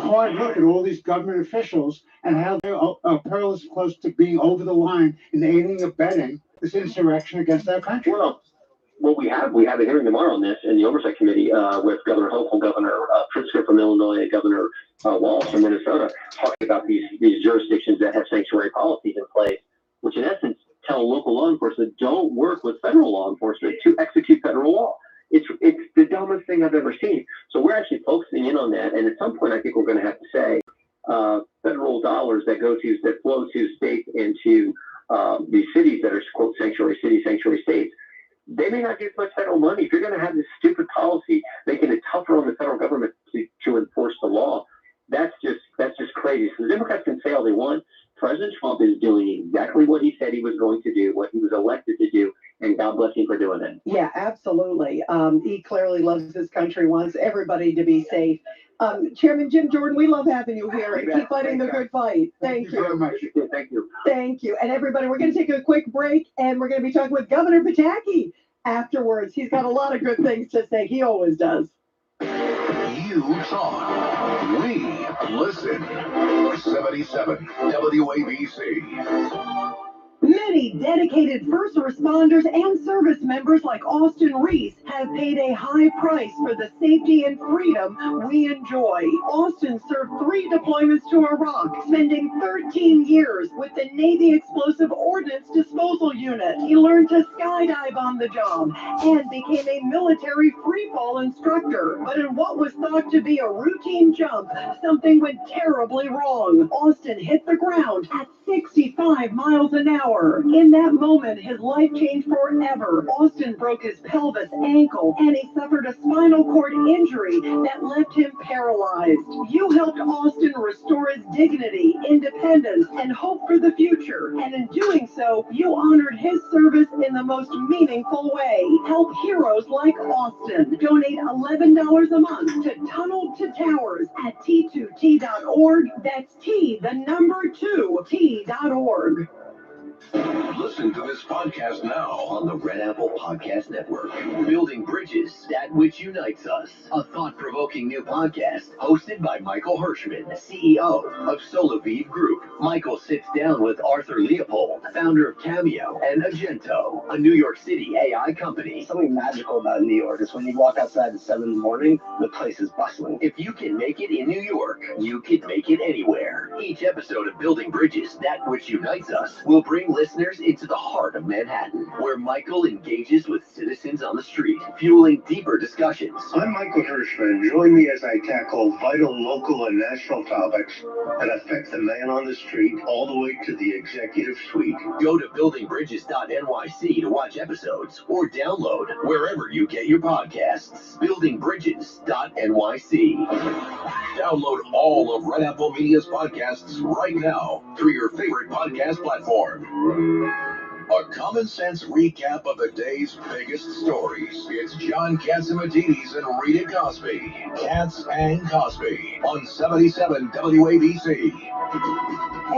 hard look at all these government officials and how they're perilously close to being over the line in aiding and abetting this insurrection against our country. Well, we have a hearing tomorrow on this in the Oversight Committee with Governor Hochul, Governor Pritzker from Illinois, and Governor Walz from Minnesota, talking about these jurisdictions that have sanctuary policies in place, which in essence tell local law enforcement don't work with federal law enforcement to execute federal law. It's the dumbest thing I've ever seen. So we're actually focusing in on that, and at some point I think we're going to have to say federal dollars that flow to states and to these cities that are quote sanctuary cities, sanctuary states. They may not get much federal money. If you're going to have this stupid policy making it tougher on the federal government to enforce the law, that's just crazy. So the Democrats can say all they want. President Trump is doing exactly what he said he was going to do, what he was elected to do, and God bless him for doing it. Yeah, absolutely. He clearly loves his country, wants everybody to be safe. Chairman Jim Jordan, we love having you here, and keep fighting the good fight. Thank you very much. Thank you. Thank you. And everybody, we're going to take a quick break, and we're going to be talking with Governor Pataki afterwards. He's got a lot of good things to say. He always does. You talk, we listen. 77 WABC. Many dedicated first responders and service members like Austin Reese have paid a high price for the safety and freedom we enjoy. Austin served 3 deployments to Iraq, spending 13 years with the Navy Explosive Ordnance Disposal Unit. He learned to skydive on the job and became a military freefall instructor. But in what was thought to be a routine jump, something went terribly wrong. Austin hit the ground at 65 miles an hour. In that moment, his life changed forever. Austin broke his pelvis, ankle, and he suffered a spinal cord injury that left him paralyzed. You helped Austin restore his dignity, independence, and hope for the future. And in doing so, you honored his service in the most meaningful way. Help heroes like Austin. Donate $11 a month to Tunnel to Towers at T2T.org. That's T, the number 2, T.org. Listen to this podcast now on the Red Apple Podcast Network. Building Bridges, That Which Unites Us. A thought-provoking new podcast hosted by Michael Hirschman, CEO of Soloviv Group. Michael sits down with Arthur Leopold, founder of Cameo and Agento, a New York City AI company. Something magical about New York is when you walk outside at 7 in the morning, the place is bustling. If you can make it in New York, you can make it anywhere. Each episode of Building Bridges, That Which Unites Us will bring listeners into the heart of Manhattan, where Michael engages with citizens on the street, fueling deeper discussions. I'm Michael Hirschman. Join me as I tackle vital local and national topics that affect the man on the street all the way to the executive suite. Go to buildingbridges.nyc to watch episodes or download wherever you get your podcasts. Buildingbridges.nyc. Download all of Red Apple Media's podcasts right now through your favorite podcast platform. A common sense recap of the day's biggest stories. It's John Catsimatidis and Rita Cosby. Cats and Cosby on 77 WABC.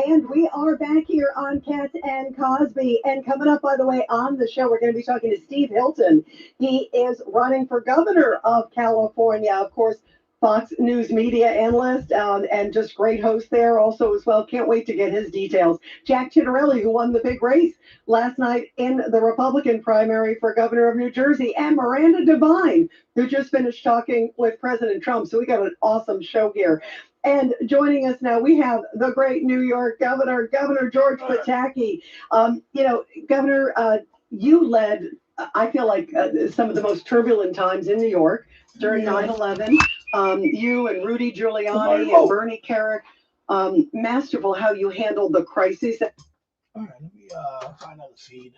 And we are back here on Cats and Cosby. And coming up, by the way, on the show, we're going to be talking to Steve Hilton. He is running for governor of California. Of course, Fox News media analyst and just great host there also as well. Can't wait to get his details. Jack Ciattarelli, who won the big race last night in the Republican primary for governor of New Jersey, and Miranda Devine, who just finished talking with President Trump. So we got an awesome show here. And joining us now, we have the great New York governor, Governor George Pataki. Governor, you led, I feel like, some of the most turbulent times in New York during 9/11. You and Rudy Giuliani and Bernie Kerik, masterful how you handled the crisis. All right, let me find out the feed.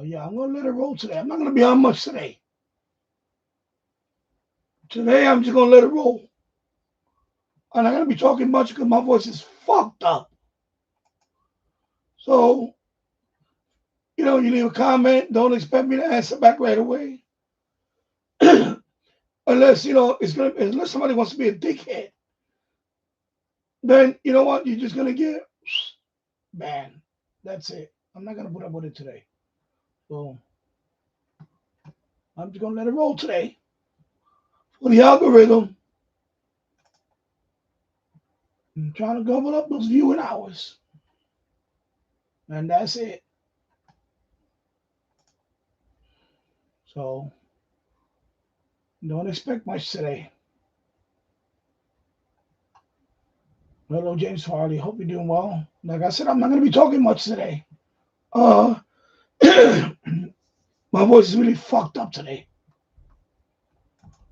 Yeah, I'm going to let it roll today. I'm not going to be on much today. Today, I'm just going to let it roll. And I'm going to be talking much because my voice is fucked up. So, you leave a comment. Don't expect me to answer back right away. Unless, unless somebody wants to be a dickhead. Then, you know what? You're just going to get banned. That's it. I'm not going to put up with it today. So, I'm just going to let it roll today. For the algorithm, I'm trying to gobble up those viewing hours. And that's it. So don't expect much today. Hello, James Farley. Hope you're doing well. Like I said, I'm not going to be talking much today. My voice is really fucked up today.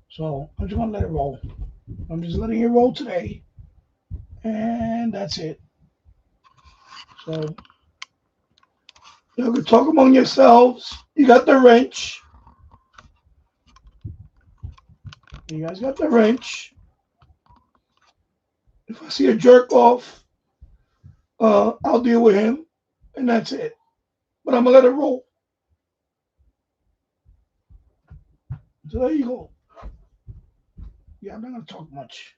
So I'm just going to let it roll. I'm just letting it roll today. And that's it. So you can talk among yourselves. You got the wrench. You guys got the wrench. If I see a jerk off, I'll deal with him. And that's it. But I'm going to let it roll. So there you go. Yeah, I'm not going to talk much.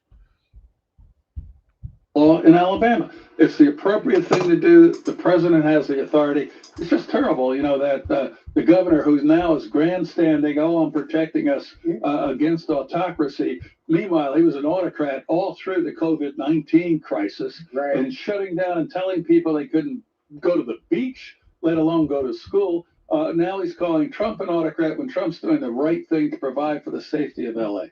Law in Alabama. It's the appropriate thing to do. The president has the authority. It's just terrible, that the governor, who's now is grandstanding, I'm protecting us against autocracy. Meanwhile, he was an autocrat all through the COVID-19 crisis, Right. and shutting down and telling people they couldn't go to the beach, let alone go to school. Now he's calling Trump an autocrat when Trump's doing the right thing to provide for the safety of LA.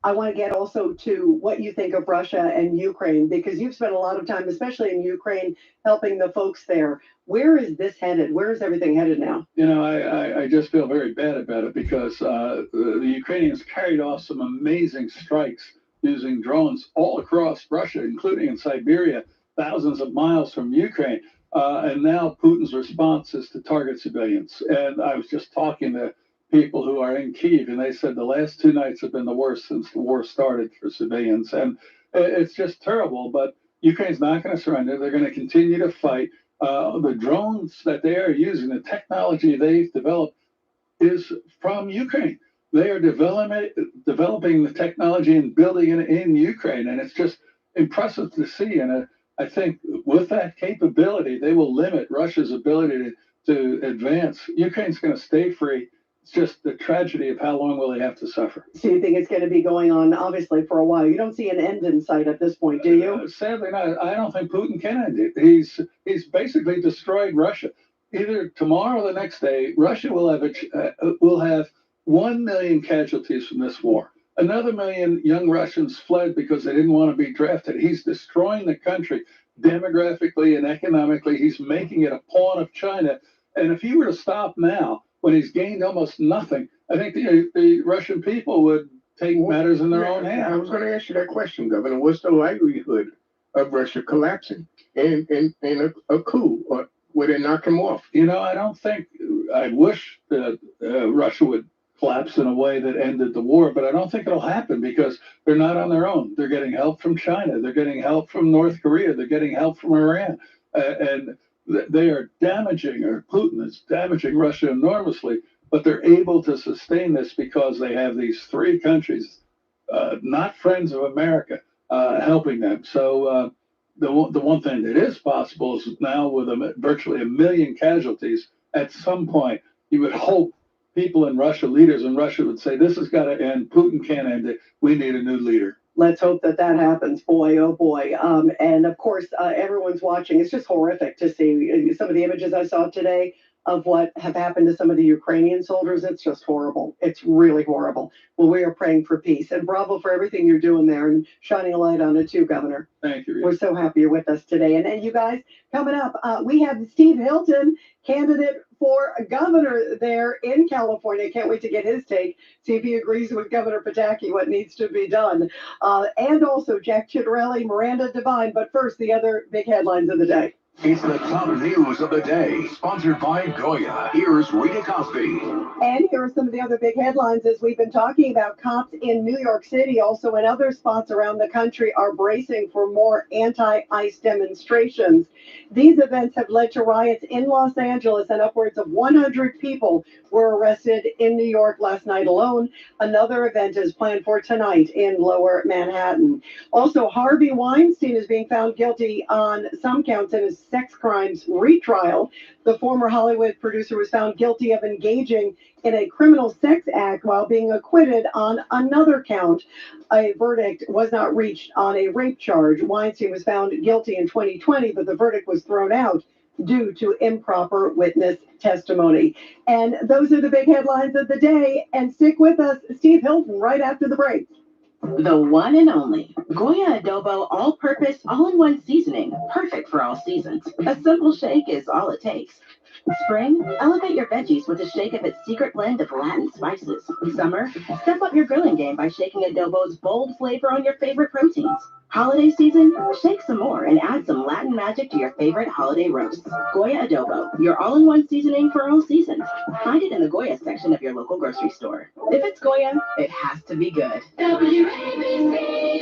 I want to get also to what you think of Russia and Ukraine, because you've spent a lot of time, especially in Ukraine, helping the folks there. Where is this headed? Where is everything headed now? I just feel very bad about it because the Ukrainians carried off some amazing strikes using drones all across Russia, including in Siberia, thousands of miles from Ukraine. And now Putin's response is to target civilians. And I was just talking to people who are in Kyiv, and they said the last 2 nights have been the worst since the war started for civilians. And it's just terrible, but Ukraine's not going to surrender. They're going to continue to fight. The drones that they are using, the technology they've developed is from Ukraine. They are developing the technology and building it in Ukraine. And it's just impressive to see. And I think with that capability, they will limit Russia's ability to advance. Ukraine's going to stay free. It's just the tragedy of how long will they have to suffer. So you think it's going to be going on, obviously, for a while? You don't see an end in sight at this point, do you? Sadly not. I don't think Putin can end it. He's basically destroyed Russia. Either tomorrow or the next day, Russia will have 1 million casualties from this war. Another million young Russians fled because they didn't want to be drafted. He's destroying the country demographically and economically. He's making it a pawn of China. And if he were to stop now, when he's gained almost nothing, I think the Russian people would take matters in their own hands. I was going to ask you that question, Governor. What's the likelihood of Russia collapsing in a coup, or would it knock him off? I wish that Russia would collapse in a way that ended the war, but I don't think it'll happen because they're not on their own. They're getting help from China. They're getting help from North Korea. They're getting help from Iran. And they are damaging, or Putin is damaging Russia enormously, but they're able to sustain this because they have these 3 countries, not friends of America, helping them. So the one thing that is possible is now with virtually 1 million casualties, at some point, you would hope people in Russia, leaders in Russia would say, this has got to end. Putin can't end it. We need a new leader. Let's hope that happens. Boy, oh boy. And of course, everyone's watching. It's just horrific to see some of the images I saw today of what have happened to some of the Ukrainian soldiers. It's just horrible. It's really horrible. Well, we are praying for peace. And bravo for everything you're doing there and shining a light on it too, Governor. Thank you. We're so happy you're with us today. And you guys, coming up, we have Steve Hilton, candidate for governor there in California. Can't wait to get his take, see if he agrees with Governor Pataki what needs to be done. And also Jack Chitterelli, Miranda Devine. But first, the other big headlines of the day. It's the top news of the day, sponsored by Goya. Here's Rita Cosby. And here are some of the other big headlines as we've been talking about. Cops in New York City, also in other spots around the country, are bracing for more anti-ICE demonstrations. These events have led to riots in Los Angeles, and upwards of 100 people were arrested in New York last night alone. Another event is planned for tonight in Lower Manhattan. Also, Harvey Weinstein is being found guilty on some counts in his sex crimes retrial. The former Hollywood producer was found guilty of engaging in a criminal sex act while being acquitted on another count. A verdict was not reached on a rape charge. Weinstein was found guilty in 2020, but the verdict was thrown out due to improper witness testimony. And those are the big headlines of the day. And stick with us, Steve Hilton, right after the break. The one and only Goya Adobo All-Purpose All-in-One Seasoning, perfect for all seasons. A simple shake is all it takes. Spring, elevate your veggies with a shake of its secret blend of Latin spices. Summer, step up your grilling game by shaking Adobo's bold flavor on your favorite proteins. Holiday season, shake some more and add some Latin magic to your favorite holiday roasts. Goya Adobo, your all-in-one seasoning for all seasons. Find it in the Goya section of your local grocery store. If it's Goya, it has to be good. WABC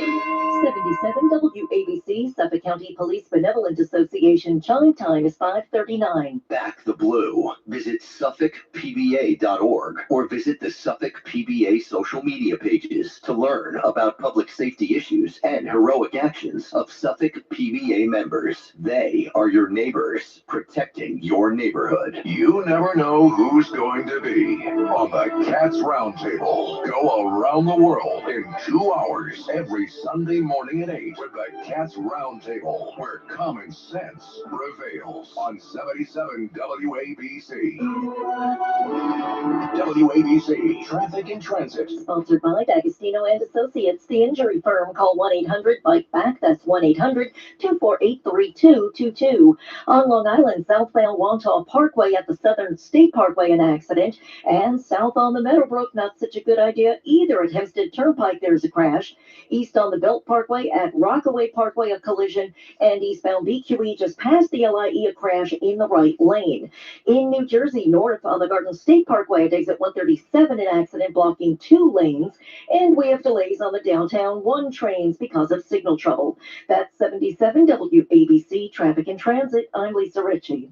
77 WABC, Suffolk County Police Benevolent Association. Chime time is 5:39. Back the blue. Visit SuffolkPBA.org or visit the Suffolk PBA social media pages to learn about public safety issues and heroic actions of Suffolk PBA members. They are your neighbors, protecting your neighborhood. You never know who's going to be on the Cats Roundtable. Go around the world in 2 hours every Sunday morning at 8 with the Cats Roundtable, where common sense prevails on 77 WABC. WABC, Traffic and Transit. Sponsored by D'Agostino and Associates, the injury firm. Call 1-800-BIKE-BACK. That's 1-800-248-3222. On Long Island, southbound Wantagh Parkway at the Southern State Parkway, an accident. And south on the Meadowbrook, not such a good idea either. At Hempstead Turnpike, there's a crash. East on the Belt Parkway at Rockaway Parkway, a collision. And eastbound BQE just past the LIE, a crash in the right lane. In New Jersey, north on the Garden State Parkway at exit 137, an accident blocking 2 lanes. And we have delays on the downtown 1 trains because of signal trouble. That's 77 WABC Traffic and Transit. I'm Lisa Ritchie.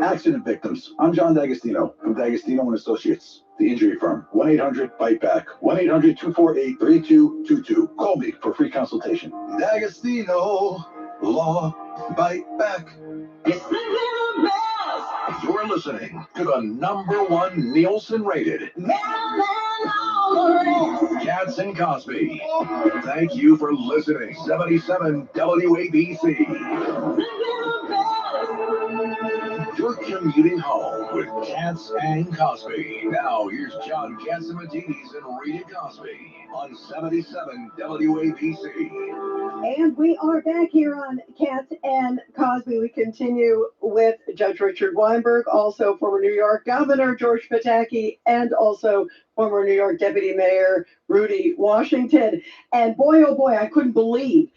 Accident victims. I'm John D'Agostino from D'Agostino and Associates, the injury firm. 1-800-BIKE-BACK. 1-800-248-3222. Call me for free consultation. D'Agostino Law Bite Back. You're listening to the #1 Nielsen rated Cats and Cosby. Thank you for listening. 77 WABC. You're commuting home with Cats and Cosby. Now here's John Catsimatidis and Rita Cosby on 77 WABC. And we are back here on Cats and Cosby. We continue with Judge Richard Weinberg, also former New York Governor George Pataki, and also former New York Deputy Mayor Rudy Washington. And boy, oh boy, I couldn't believe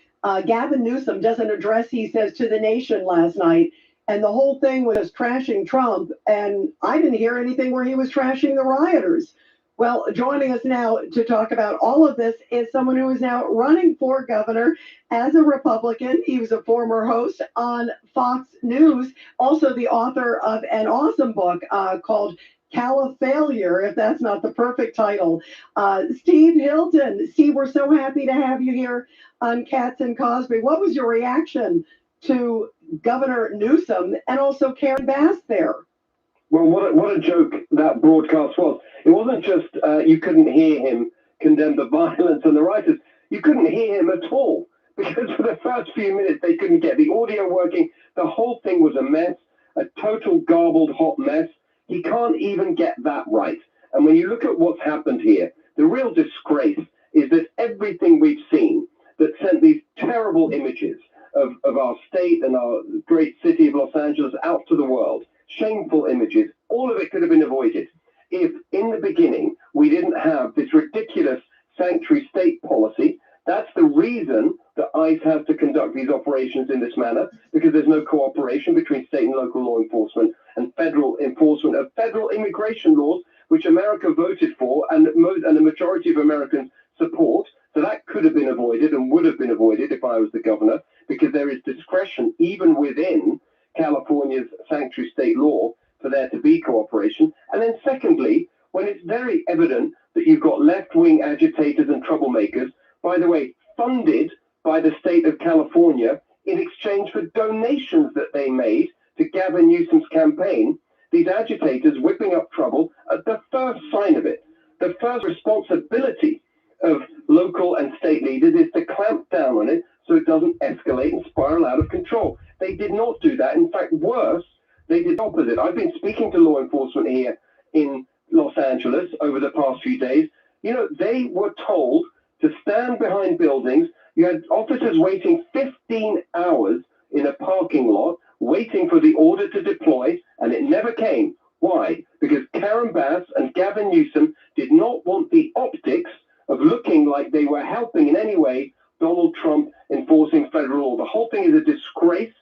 Gavin Newsom does an address, he says, to the nation last night. And the whole thing was trashing Trump. And I didn't hear anything where he was trashing the rioters. Well, joining us now to talk about all of this is someone who is now running for governor as a Republican. He was a former host on Fox News, also the author of an awesome book called Califailure, if that's not the perfect title. Steve Hilton. Steve, we're so happy to have you here on Cats and Cosby. What was your reaction to Governor Newsom and also Karen Bass there? Well, what a joke that broadcast was. It wasn't just you couldn't hear him condemn the violence and the rioters. You couldn't hear him at all because for the first few minutes they couldn't get the audio working. The whole thing was a mess, a total garbled hot mess. He can't even get that right. And when you look at what's happened here, the real disgrace is that everything we've seen that sent these terrible images of our state and our great city of Los Angeles out to the world, shameful images, all of it could have been avoided if in the beginning we didn't have this ridiculous sanctuary state policy. That's the reason that ICE has to conduct these operations in this manner, because there's no cooperation between state and local law enforcement and federal enforcement of federal immigration laws, which America voted for and the majority of Americans support. So that could have been avoided and would have been avoided if I was the governor, because there is discretion even within California's sanctuary state law for there to be cooperation. And then secondly, when it's very evident that you've got left-wing agitators and troublemakers, by the way, funded by the state of California in exchange for donations that they made to Gavin Newsom's campaign. These agitators whipping up trouble at the first sign of it. The first responsibility of local and state leaders is to clamp down on it so it doesn't escalate and spiral out of control. They did not do that. In fact, worse, they did the opposite. I've been speaking to law enforcement here in Los Angeles over the past few days. You know, they were told to stand behind buildings. You had officers waiting 15 hours in a parking lot, waiting for the order to deploy, and it never came. Why? Because Karen Bass and Gavin Newsom did not want the optics of looking like they were helping in any way Donald Trump enforcing federal law. The whole thing is a disgrace,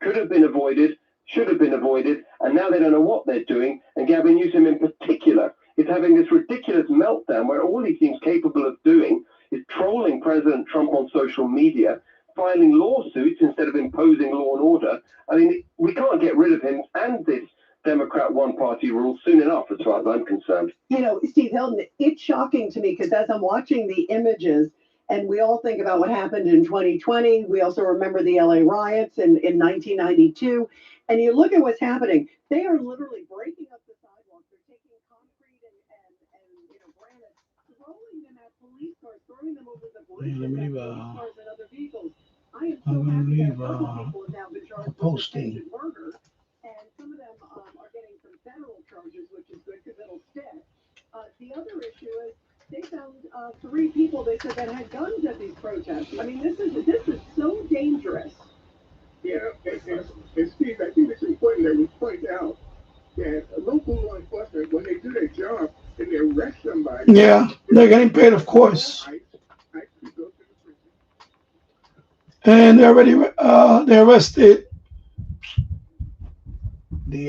could have been avoided, should have been avoided, and now they don't know what they're doing. And Gavin Newsom in particular is having this ridiculous meltdown where all he seems capable of doing is trolling President Trump on social media, filing lawsuits instead of imposing law and order. I mean, we can't get rid of him and this Democrat one-party rule soon enough, as far as I'm concerned. You know, Steve Hilton, it's shocking to me because as I'm watching the images, and we all think about what happened in 2020, we also remember the LA riots in 1992, and you look at what's happening, they are literally breaking up the sidewalks. They're taking concrete and you know, granite, throwing them at police cars, throwing them over the bridges at police cars and other vehicles. I am so happy that a couple people have now been charged with attempted murder, and some of them are getting some federal charges, which is good because it'll stick. The other issue is they found 3 people they said that had guns at these protests. I mean, this is so dangerous. Yeah, and Steve, I think it's important that we point out that local law enforcement, when they do their job and they arrest somebody, yeah, they're getting paid, of course. And they already they arrested the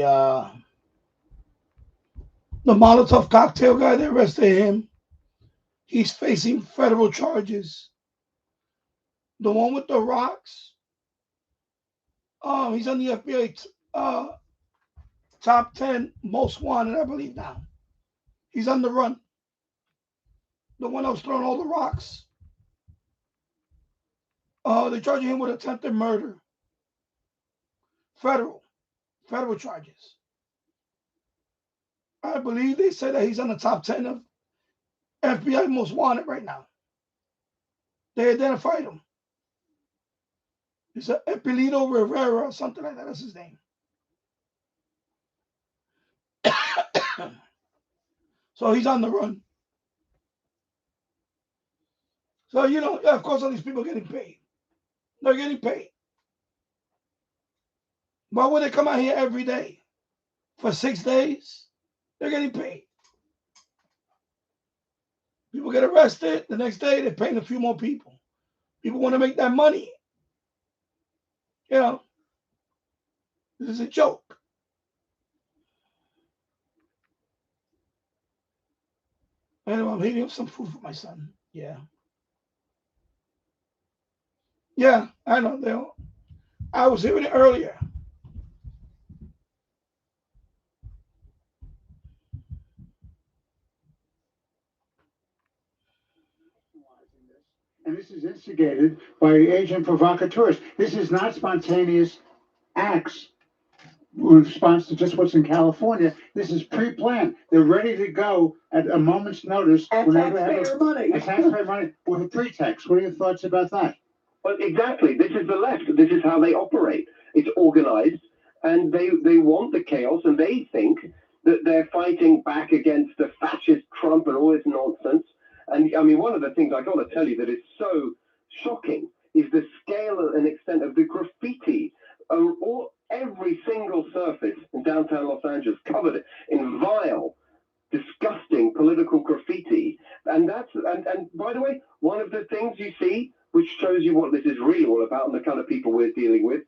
Molotov cocktail guy. They arrested him. He's facing federal charges. The one with the rocks, he's on the FBI top 10 most wanted, I believe now. He's on the run. The one that was throwing all the rocks. They're charging him with attempted murder. Federal charges. I believe they said that he's on the top 10 of FBI most wanted right now. They identified him. It's a Epilito Rivera or something like that. That's his name. So he's on the run. So, you know, of course, all these people are getting paid. They're getting paid. Why would they come out here every day for 6 days? They're getting paid. People get arrested. The next day, they're paying a few more people. People want to make that money. You know, this is a joke. Anyway, I'm heating up some food for my son. Yeah. Yeah, I know. I was hearing it earlier. And this is instigated by agent provocateurs. This is not spontaneous acts in response to just what's in California. This is pre-planned. They're ready to go at a moment's notice. At taxpayer money. At taxpayer money with a pretext. What are your thoughts about that? Well, exactly. This is the left. This is how they operate. It's organized, and they want the chaos, and they think that they're fighting back against the fascist Trump and all this nonsense. And I mean, one of the things I got to tell you that is so shocking is the scale and extent of the graffiti. Every single surface in downtown Los Angeles covered in vile, disgusting political graffiti. And by the way, one of the things you see, which shows you what this is really all about and the kind of people we're dealing with,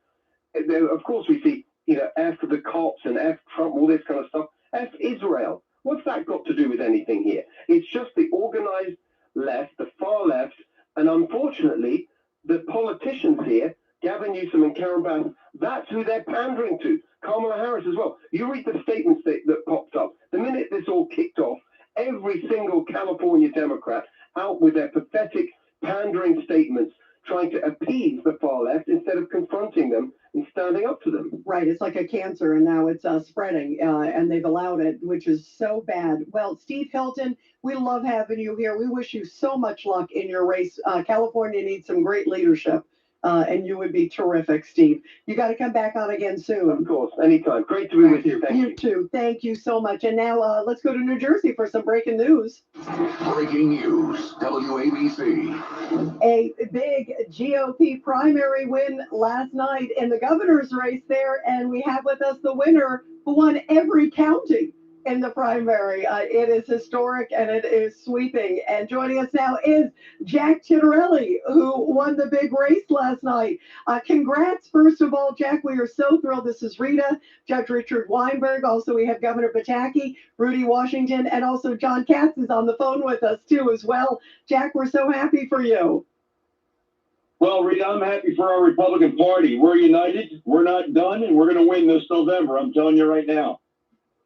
of course we see, you know, F the cops and F Trump, all this kind of stuff. F Israel. What's that got to do with anything here? It's just the organized left, the far left, and unfortunately, the politicians here, Gavin Newsom and Karen Bass, that's who they're pandering to. Kamala Harris as well. You read the statements that popped up. The minute this all kicked off, every single California Democrat out with their pathetic pandering statements, trying to appease the far left instead of confronting them and standing up to them. Right, it's like a cancer, and now it's spreading, and they've allowed it, which is so bad. Well, Steve Hilton, we love having you here. We wish you so much luck in your race. California needs some great leadership, and you would be terrific, Steve. You got to come back on again soon. Of course, anytime. Great to be with you. Thank you. You too. Thank you so much. And now let's go to New Jersey for some breaking news. Breaking news, WABC. A big GOP primary win last night in the governor's race there, and we have with us the winner who won every county in the primary. It is historic and it is sweeping. And joining us now is Jack Chitterelli, who won the big race last night. Congrats, first of all, Jack. We are so thrilled. This is Rita, Judge Richard Weinberg. Also, we have Governor Pataki, Rudy Washington, and also John Katz is on the phone with us too as well. Jack, we're so happy for you. Well, Rita, I'm happy for our Republican Party. We're united. We're not done, and we're going to win this November. I'm telling you right now.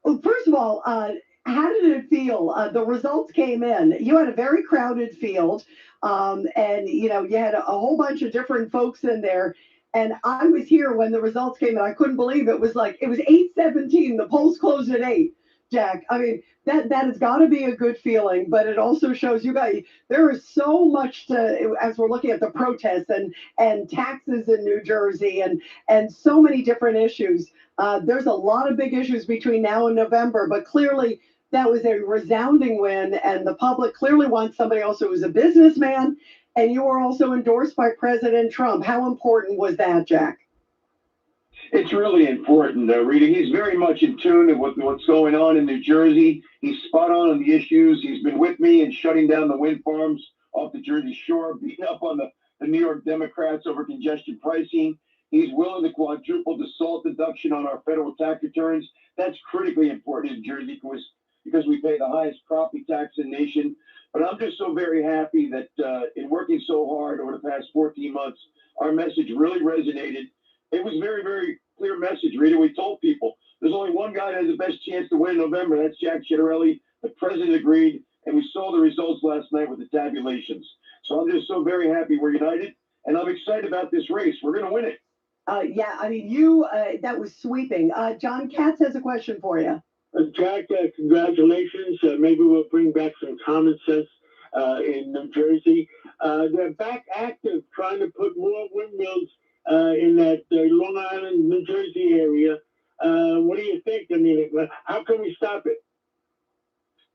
Well, first of all, how did it feel? The results came in. You had a very crowded field, and you had a whole bunch of different folks in there. And I was here when the results came in. I couldn't believe it was 8:17. The polls closed at 8. Jack, I mean, that has got to be a good feeling, but it also shows you guys there is so much to, as we're looking at the protests and taxes in New Jersey and so many different issues. There's a lot of big issues between now and November, but clearly that was a resounding win, and the public clearly wants somebody else who is a businessman, and you were also endorsed by President Trump. How important was that, Jack? It's really important, Rita. He's very much in tune with what's going on in New Jersey. He's spot on the issues. He's been with me in shutting down the wind farms off the Jersey Shore, beating up on the New York Democrats over congestion pricing. He's willing to quadruple the SALT deduction on our federal tax returns. That's critically important in Jersey because we pay the highest property tax in the nation. But I'm just so very happy that in working so hard over the past 14 months, our message really resonated. It was a very, very clear message, Rita. We told people there's only one guy that has the best chance to win in November. That's Jack Chitterelli. The president agreed, and we saw the results last night with the tabulations. So I'm just so very happy we're united, and I'm excited about this race. We're going to win it. Yeah, I mean, that was sweeping. John Katz has a question for you. Jack, congratulations. Maybe we'll bring back some common sense in New Jersey. They're back active trying to put more windmills in that Long Island, New Jersey area. What do you think? I mean, how can we stop it?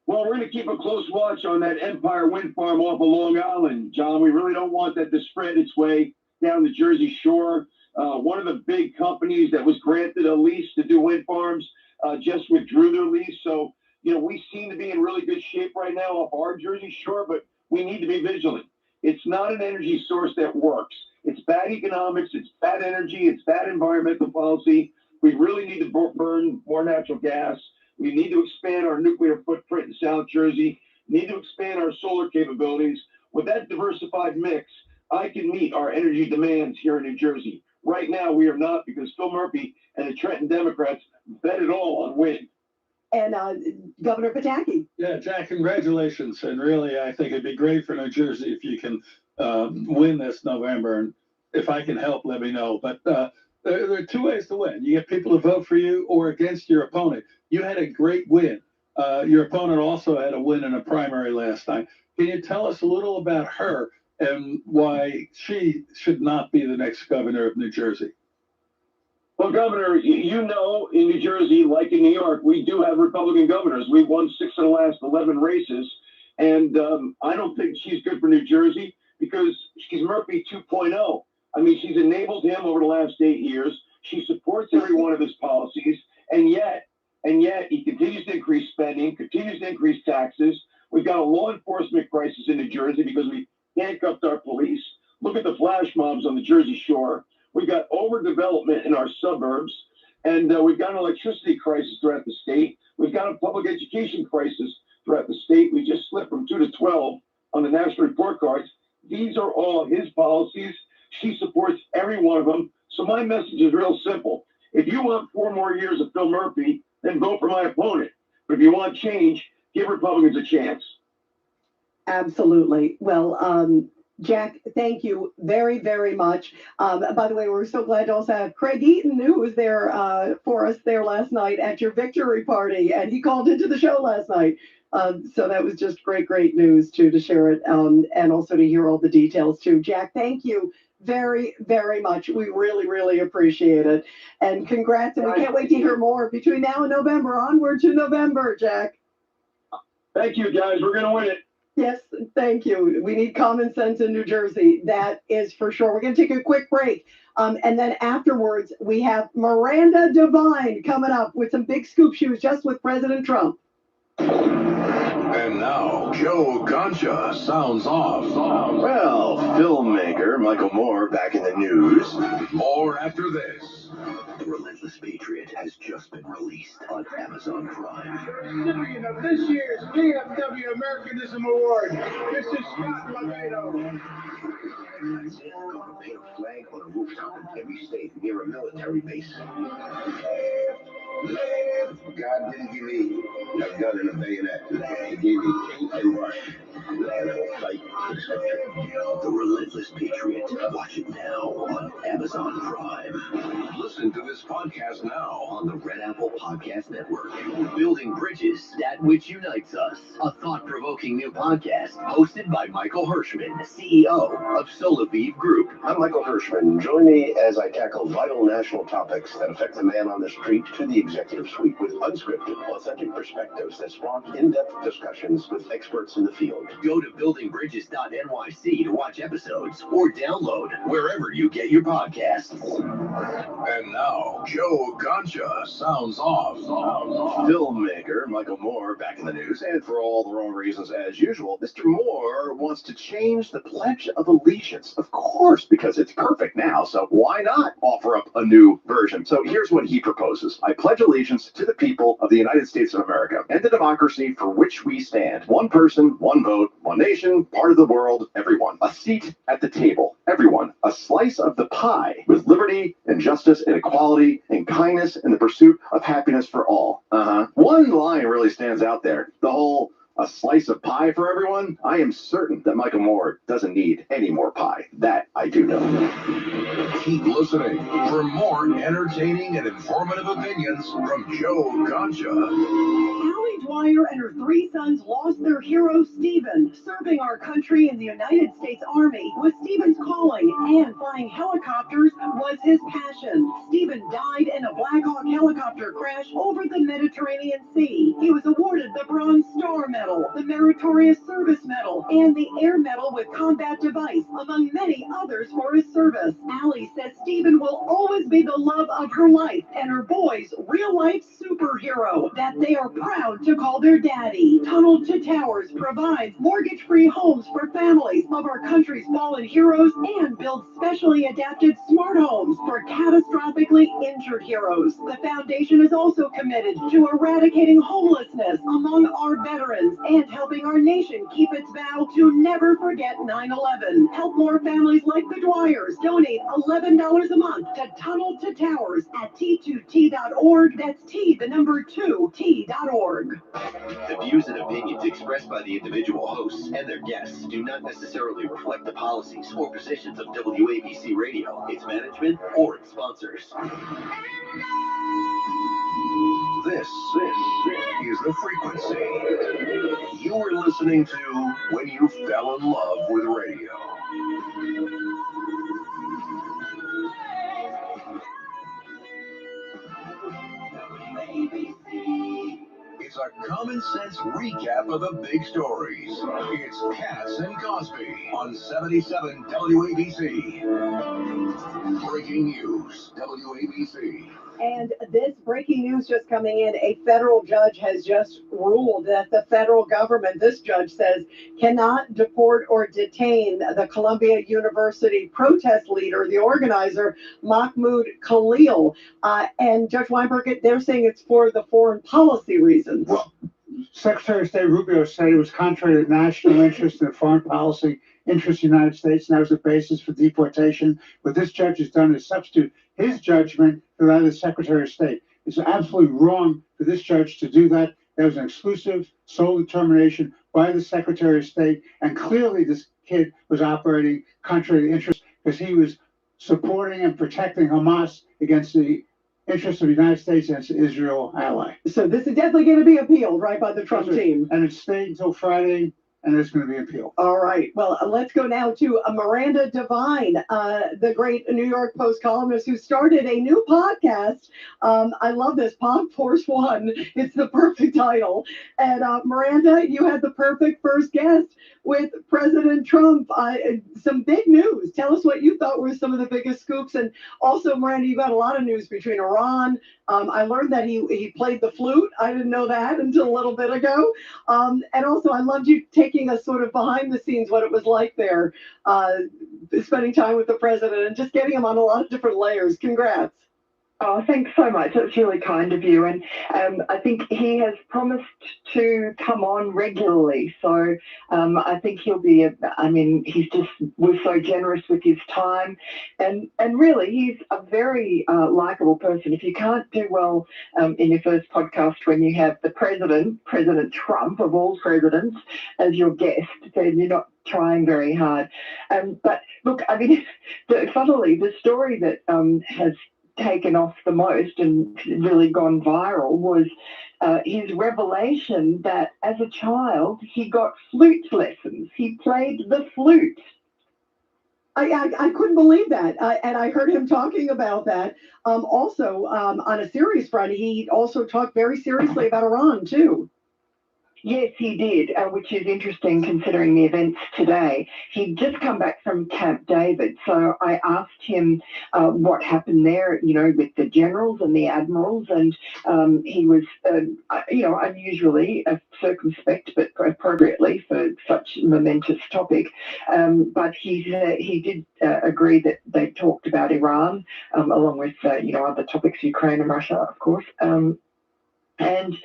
Well, we're going to keep a close watch on that Empire Wind Farm off of Long Island, John. We really don't want that to spread its way down the Jersey Shore. One of the big companies that was granted a lease to do wind farms just withdrew their lease. So, we seem to be in really good shape right now off our Jersey Shore, but we need to be vigilant. It's not an energy source that works. It's bad economics. It's bad energy. It's bad environmental policy. We really need to burn more natural gas. We need to expand our nuclear footprint in South Jersey. We need to expand our solar capabilities. With that diversified mix, I can meet our energy demands here in New Jersey. Right now, we are not, because Phil Murphy and the Trenton Democrats bet it all on wind. And Governor Pataki. Yeah, Jack, congratulations. And really, I think it'd be great for New Jersey if you can win this November. And if I can help, let me know. But there are two ways to win. You get people to vote for you or against your opponent. You had a great win. Your opponent also had a win in a primary last night. Can you tell us a little about her and why she should not be the next governor of New Jersey? Well, Governor, in New Jersey, like in New York, we do have Republican governors. We've won 6 of the last 11 races. And I don't think she's good for New Jersey because she's Murphy 2.0. I mean, she's enabled him over the last 8 years. She supports every one of his policies. And yet he continues to increase spending, continues to increase taxes. We've got a law enforcement crisis in New Jersey because we handcuffed our police. Look at the flash mobs on the Jersey Shore. We've got overdevelopment in our suburbs, and we've got an electricity crisis throughout the state. We've got a public education crisis throughout the state. We just slipped from 2 to 12 on the national report cards. These are all his policies. She supports every one of them. So my message is real simple. If you want 4 more years of Phil Murphy, then vote for my opponent. But if you want change, give Republicans a chance. Absolutely. Well, Jack, thank you very, very much. By the way, we're so glad to also have Craig Eaton, who was there for us there last night at your victory party, and he called into the show last night. So that was just great, great news too to share it, and also to hear all the details too. Jack, thank you very, very much. We really, really appreciate it, and congrats. And we can't wait to hear more between now and November. Onward to November, Jack. Thank you, guys. We're going to win it. Yes, thank you. We need common sense in New Jersey. That is for sure. We're going to take a quick break. And then afterwards, we have Miranda Devine coming up with some big scoop. She was just with President Trump. And now, Joe Concha sounds off. Well, filmmaker Michael Moore back in the news. More after this. The Relentless Patriot has just been released on Amazon Prime. Recipient of this year's VFW Americanism Award, Mr. Scott Legato. Gonna paint a flag on a rooftop in every state near a military base. God didn't give me a gun and a bayonet. He gave me paint and brush. And I will fight for this country. The Relentless Patriot. Watch it now on Amazon Prime. Listen to this podcast now On the Red Apple Podcast Network. Building Bridges, that which unites us. A thought-provoking new podcast hosted by Michael Hirschman, CEO of Shortwave Group. I'm Michael Hirschman. Join me as I tackle vital national topics that affect the man on the street to the executive suite with unscripted, authentic perspectives that spark in-depth discussions with experts in the field. Go to buildingbridges.nyc to watch episodes or download wherever you get your podcasts. And now, Joe Concha sounds off. Filmmaker Michael Moore back in the news, and for all the wrong reasons as usual. Mr. Moore wants to change the Pledge of Allegiance, of course, because it's perfect now, so why not offer up a new version? So here's what he proposes. I pledge allegiance to the people of the United States of America and the democracy for which we stand. One person, one vote, one nation, part of the world, everyone. A seat at the table, everyone. A slice of the pie with liberty and justice and equality and kindness and the pursuit of happiness for all. One line really stands out there. The whole a slice of pie for everyone? I am certain that Michael Moore doesn't need any more pie. That I do know. Keep listening for more entertaining and informative opinions from Joe Concha. Allie Dwyer and her three sons lost their hero, Stephen. Serving our country in the United States Army was Stephen's calling, and flying helicopters was his passion. Stephen died in a Black Hawk helicopter crash over the Mediterranean Sea. He was awarded the Bronze Star Medal, the Meritorious Service Medal, and the Air Medal with Combat Device, among many others for his service. Allie says Stephen will always be the love of her life and her boys' real-life superhero that they are proud to call their daddy. Tunnel to Towers provides mortgage-free homes for families of our country's fallen heroes and builds specially adapted smart homes for catastrophically injured heroes. The foundation is also committed to eradicating homelessness among our veterans and helping our nation keep its vow to never forget 9/11. Help more families like the Dwyers. Donate $11 a month to Tunnel to Towers at T2T.org. That's T, the number 2, T.org. The views and opinions expressed by the individual hosts and their guests do not necessarily reflect the policies or positions of WABC Radio, its management, or its sponsors. This is the frequency you were listening to when you fell in love with radio. It's a common sense recap of the big stories. It's Katz and Cosby on 77 WABC. Breaking news, WABC. And this breaking news just coming in, a federal judge has just ruled that the federal government, this judge says, cannot deport or detain the Columbia University protest leader, the organizer, Mahmoud Khalil. And Judge Weinberg, they're saying it's for the foreign policy reasons. Well, Secretary of State Rubio said it was contrary to national interest and foreign policy interest of the United States, and that was the basis for deportation. What this judge has done is substitute his judgment for that of the Secretary of State. It's absolutely wrong for this judge to do that. That was an exclusive, sole determination by the Secretary of State, and clearly this kid was operating contrary to interest because he was supporting and protecting Hamas against the interests of the United States and its Israel ally. So this is definitely going to be appealed, right, by the Trump team. And it's stayed until Friday, and it's going to be appealed. All right. Well, let's go now to Miranda Devine, the great New York Post columnist who started a new podcast. I love this, Pod Force One. It's the perfect title. And Miranda, you had the perfect first guest with President Trump. Some big news. Tell us what you thought were some of the biggest scoops. And also, Miranda, you got a lot of news between Iran. I learned that he played the flute. I didn't know that until a little bit ago. And also, I loved you taking us sort of behind the scenes, what it was like there, spending time with the president and just getting him on a lot of different layers. Congrats. Oh, thanks so much. That's really kind of you. And I think he has promised to come on regularly. So I think he'll be, he's just was so generous with his time. And really, he's a very likable person. If you can't do well in your first podcast when you have the President Trump of all presidents, as your guest, then you're not trying very hard. But look, funnily, the story that has taken off the most and really gone viral was his revelation that as a child he got flute lessons. He played the flute. I couldn't believe that. And I heard him talking about that. Also, on a serious front, he also talked very seriously about Iran, too. Yes, he did, which is interesting considering the events today. He'd just come back from Camp David, so I asked him what happened there, with the generals and the admirals, and he was, unusually circumspect, but appropriately for such momentous topic. But he did agree that they talked about Iran, along with, other topics, Ukraine and Russia, of course. And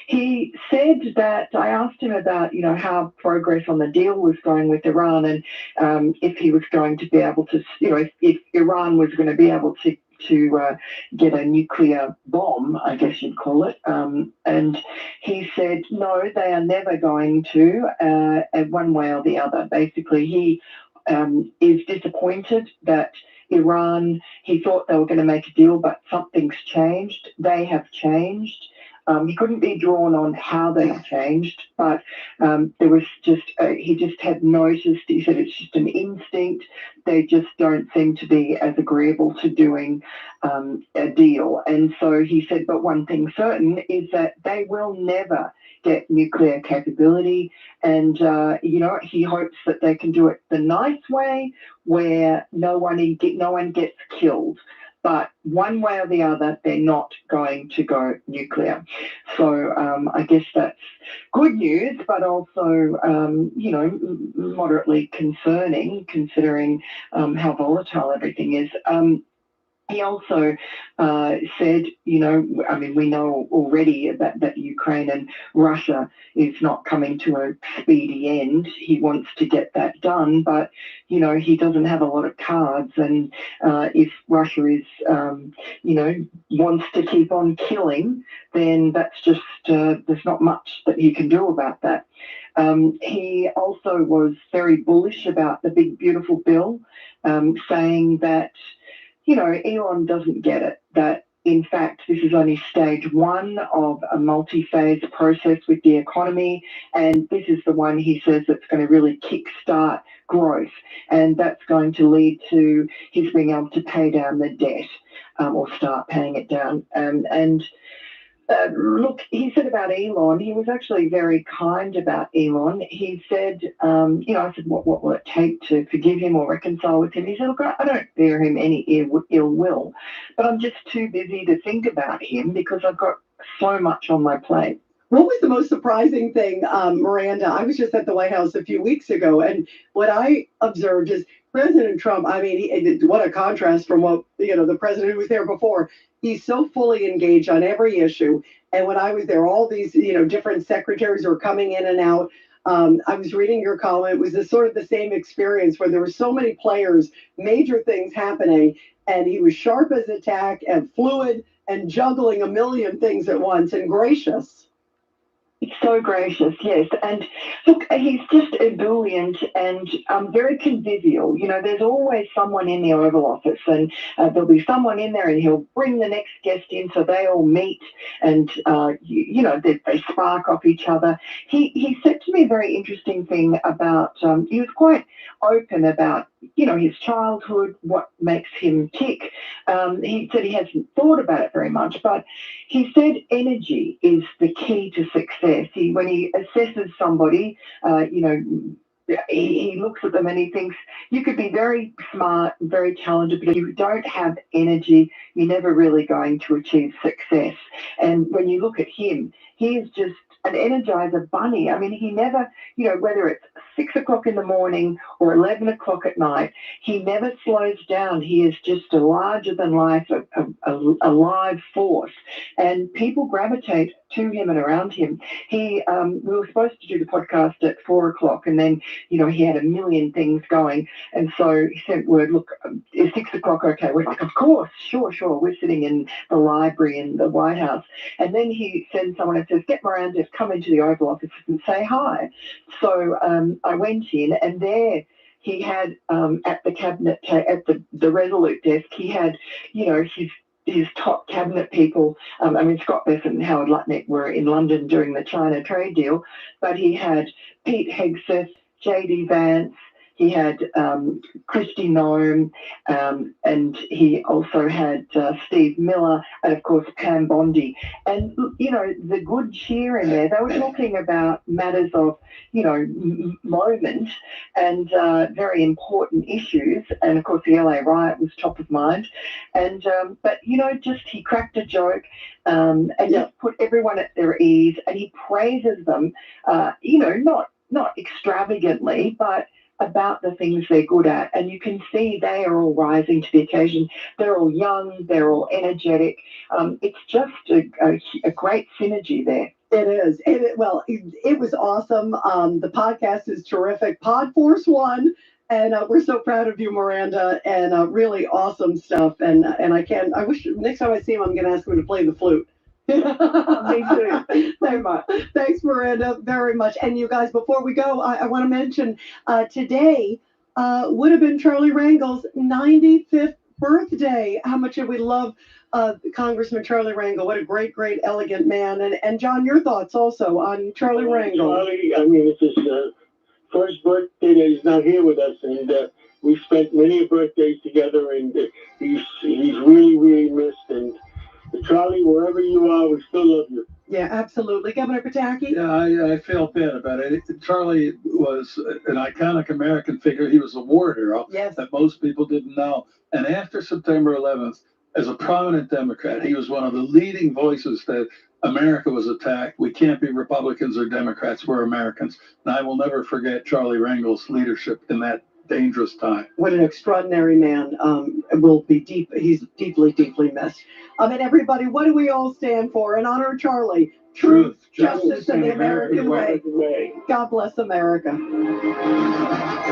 he said that I asked him about, how progress on the deal was going with Iran and if he was going to be able to, if Iran was going to be able to get a nuclear bomb, I guess you'd call it. And he said, no, they are never going to, one way or the other. Basically, he is disappointed that Iran, he thought they were going to make a deal, but something's changed. They have changed. He couldn't be drawn on how they've changed, but there was just, he just had noticed, he said it's just an instinct. They just don't seem to be as agreeable to doing a deal. And so he said, but one thing certain is that they will never get nuclear capability. And, he hopes that they can do it the nice way where no one gets killed. But one way or the other, they're not going to go nuclear. So I guess that's good news, but also, moderately concerning considering how volatile everything is. He also said, we know already that Ukraine and Russia is not coming to a speedy end. He wants to get that done, but, he doesn't have a lot of cards. And if Russia is, wants to keep on killing, then that's just, there's not much that he can do about that. He also was very bullish about the big, beautiful bill, saying that, Elon doesn't get it, that in fact this is only stage one of a multi-phase process with the economy, and this is the one he says that's going to really kickstart growth, and that's going to lead to his being able to pay down the debt or start paying it down. Look, he said about Elon, he was actually very kind about Elon. He said, I said, what will it take to forgive him or reconcile with him? He said, look, I don't bear him any ill will, but I'm just too busy to think about him because I've got so much on my plate. What was the most surprising thing, Miranda? I was just at the White House a few weeks ago, and what I observed is President Trump, what a contrast from what, the president who was there before. He's so fully engaged on every issue. And when I was there, all these, different secretaries were coming in and out. I was reading your column. It was sort of the same experience where there were so many players, major things happening, and he was sharp as a tack and fluid and juggling a million things at once and gracious. So gracious, yes. And look, he's just ebullient and very convivial. You know, there's always someone in the Oval Office, and there'll be someone in there, and he'll bring the next guest in, so they all meet, and you know, they spark off each other. He said to me a very interesting thing about. He was quite open about, you know, his childhood, what makes him tick. He said he hasn't thought about it very much, but he said energy is the key to success. When he assesses somebody, you know, he looks at them and he thinks you could be very smart, very talented, but if you don't have energy, you're never really going to achieve success. And when you look at him, he is just an energizer bunny. I mean, he never, you know, whether it's 6 o'clock in the morning or 11 o'clock at night, he never slows down. He is just a larger than life, a live force. And people gravitate to him and around him. We were supposed to do the podcast at 4 o'clock, and then, you know, he had a million things going. And so he sent word, look, is 6 o'clock okay? We're like, of course, sure. We're sitting in the library in the White House. And then he sends someone and says, get Miranda to come into the Oval Office and say hi. So I went in, and there he had at the cabinet, at the Resolute desk, he had, you know, his top cabinet people. I mean, Scott Bessent and Howard Lutnick were in London during the China trade deal, but he had Pete Hegseth, J.D. Vance, he had Kristi Noem, and he also had Steve Miller, and of course Pam Bondi. And, you know, the good cheer in there, they were talking about matters of, you know, moment and very important issues. And of course the LA riot was top of mind. And, but, you know, just he cracked a joke and just put everyone at their ease, and he praises them, you know, not extravagantly, but about the things they're good at. And you can see they are all rising to the occasion. They're all young, they're all energetic. It's just a great synergy there. It is. It was awesome. The podcast is terrific. Podforce won. And we're so proud of you, Miranda, and really awesome stuff. And I wish next time I see him, I'm going to ask him to play the flute. Me too. So much. Thanks, Miranda, very much. And you guys, before we go, I want to mention today would have been Charlie Rangel's 95th birthday. How much did we love Congressman Charlie Rangel? What a great, elegant man. And John, your thoughts also on Charlie Rangel. Charlie, I mean, it's his first birthday that he's not here with us, and we spent many birthdays together, and he's really, really missed. And Charlie, wherever you are, we still love you. Yeah, absolutely. Governor Pataki? Yeah, I feel bad about it. Charlie was an iconic American figure. He was a war hero that most people didn't know. And after September 11th, as a prominent Democrat, he was one of the leading voices that America was attacked. We can't be Republicans or Democrats. We're Americans. And I will never forget Charlie Rangel's leadership in that dangerous time. What an extraordinary man. He's deeply, deeply missed. And everybody, what do we all stand for in honor of Charlie? Truth, justice, and the American way. God bless America.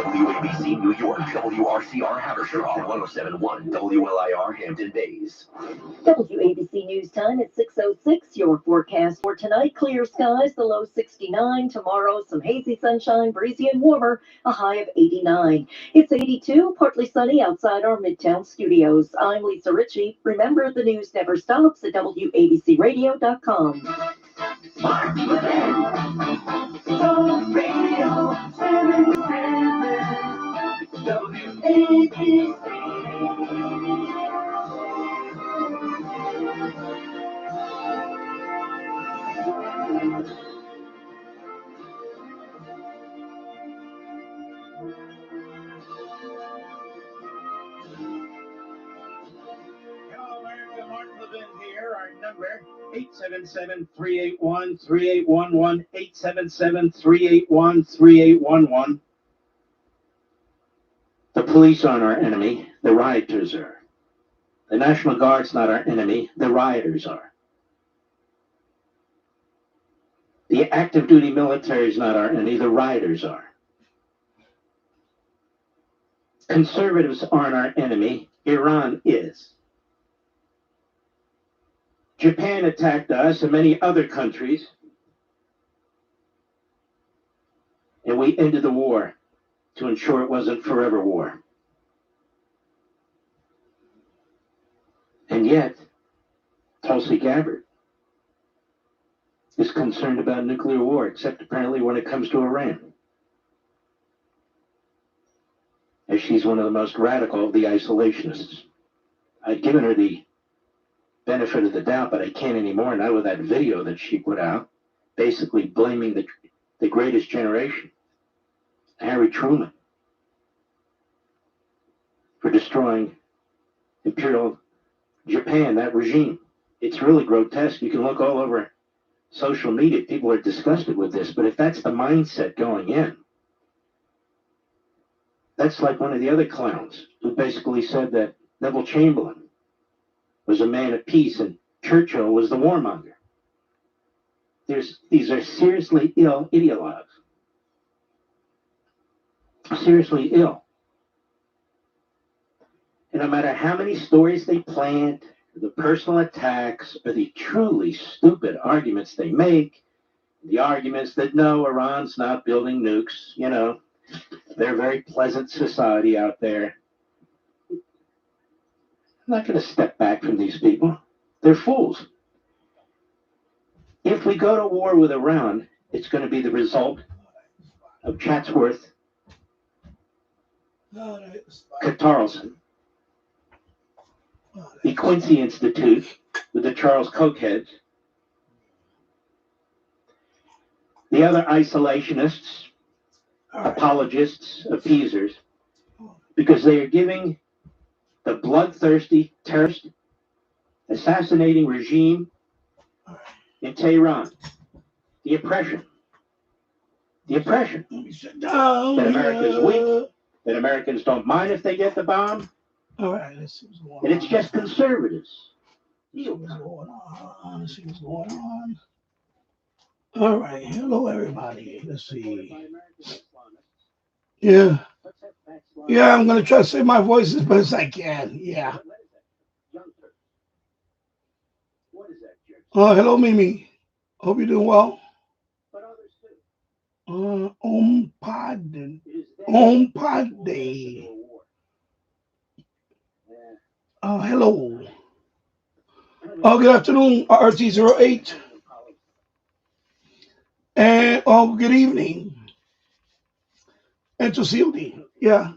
WABC New York, WRCR Haverstraw, 107.1 WLIR Hampton Bays. WABC News Time at 6:06. Your forecast for tonight: clear skies, the low 69. Tomorrow, some hazy sunshine, breezy and warmer, a high of 89. It's 82, partly sunny outside our Midtown studios. I'm Lisa Ritchie. Remember, the news never stops at WABCRadio.com. Mark Talk Radio 77 WABC. Here, our number 877-381-3811, 877-381-3811. The police aren't our enemy, the rioters are. The National Guard's not our enemy, the rioters are. The active duty military is not our enemy, the rioters are. Conservatives aren't our enemy, Iran is. Japan attacked us and many other countries. And we ended the war to ensure it wasn't forever war. And yet, Tulsi Gabbard is concerned about nuclear war, except apparently when it comes to Iran. As she's one of the most radical of the isolationists. I'd given her the benefit of the doubt, but I can't anymore, not with that video that she put out, basically blaming the greatest generation, Harry Truman, for destroying Imperial Japan, that regime. It's really grotesque. You can look all over social media. People are disgusted with this, but if that's the mindset going in, that's like one of the other clowns who basically said that Neville Chamberlain was a man of peace and Churchill was the warmonger. These are seriously ill ideologues. Seriously ill. And no matter how many stories they plant, the personal attacks, or the truly stupid arguments they make, the arguments that no, Iran's not building nukes, you know, they're a very pleasant society out there. I'm not going to step back from these people. They're fools. If we go to war with Iran, it's going to be the result of Chatsworth, Carlson, the Quincy Institute with the Charles Koch heads, the other isolationists, apologists, appeasers, because they are giving the bloodthirsty terrorist assassinating regime in Tehran the oppression that America is weak, that Americans don't mind if they get the bomb. All right, let's see what's going on. And it's just conservatives. Let's see what's going on. Let's see what's going on. All right, hello everybody. Let's see. Yeah, I'm gonna try to save my voice as best as I can. Yeah. Hello Mimi. Hope you're doing well. Om Padde. Hello. Good afternoon, RT08. And good evening. And to COD. Yeah.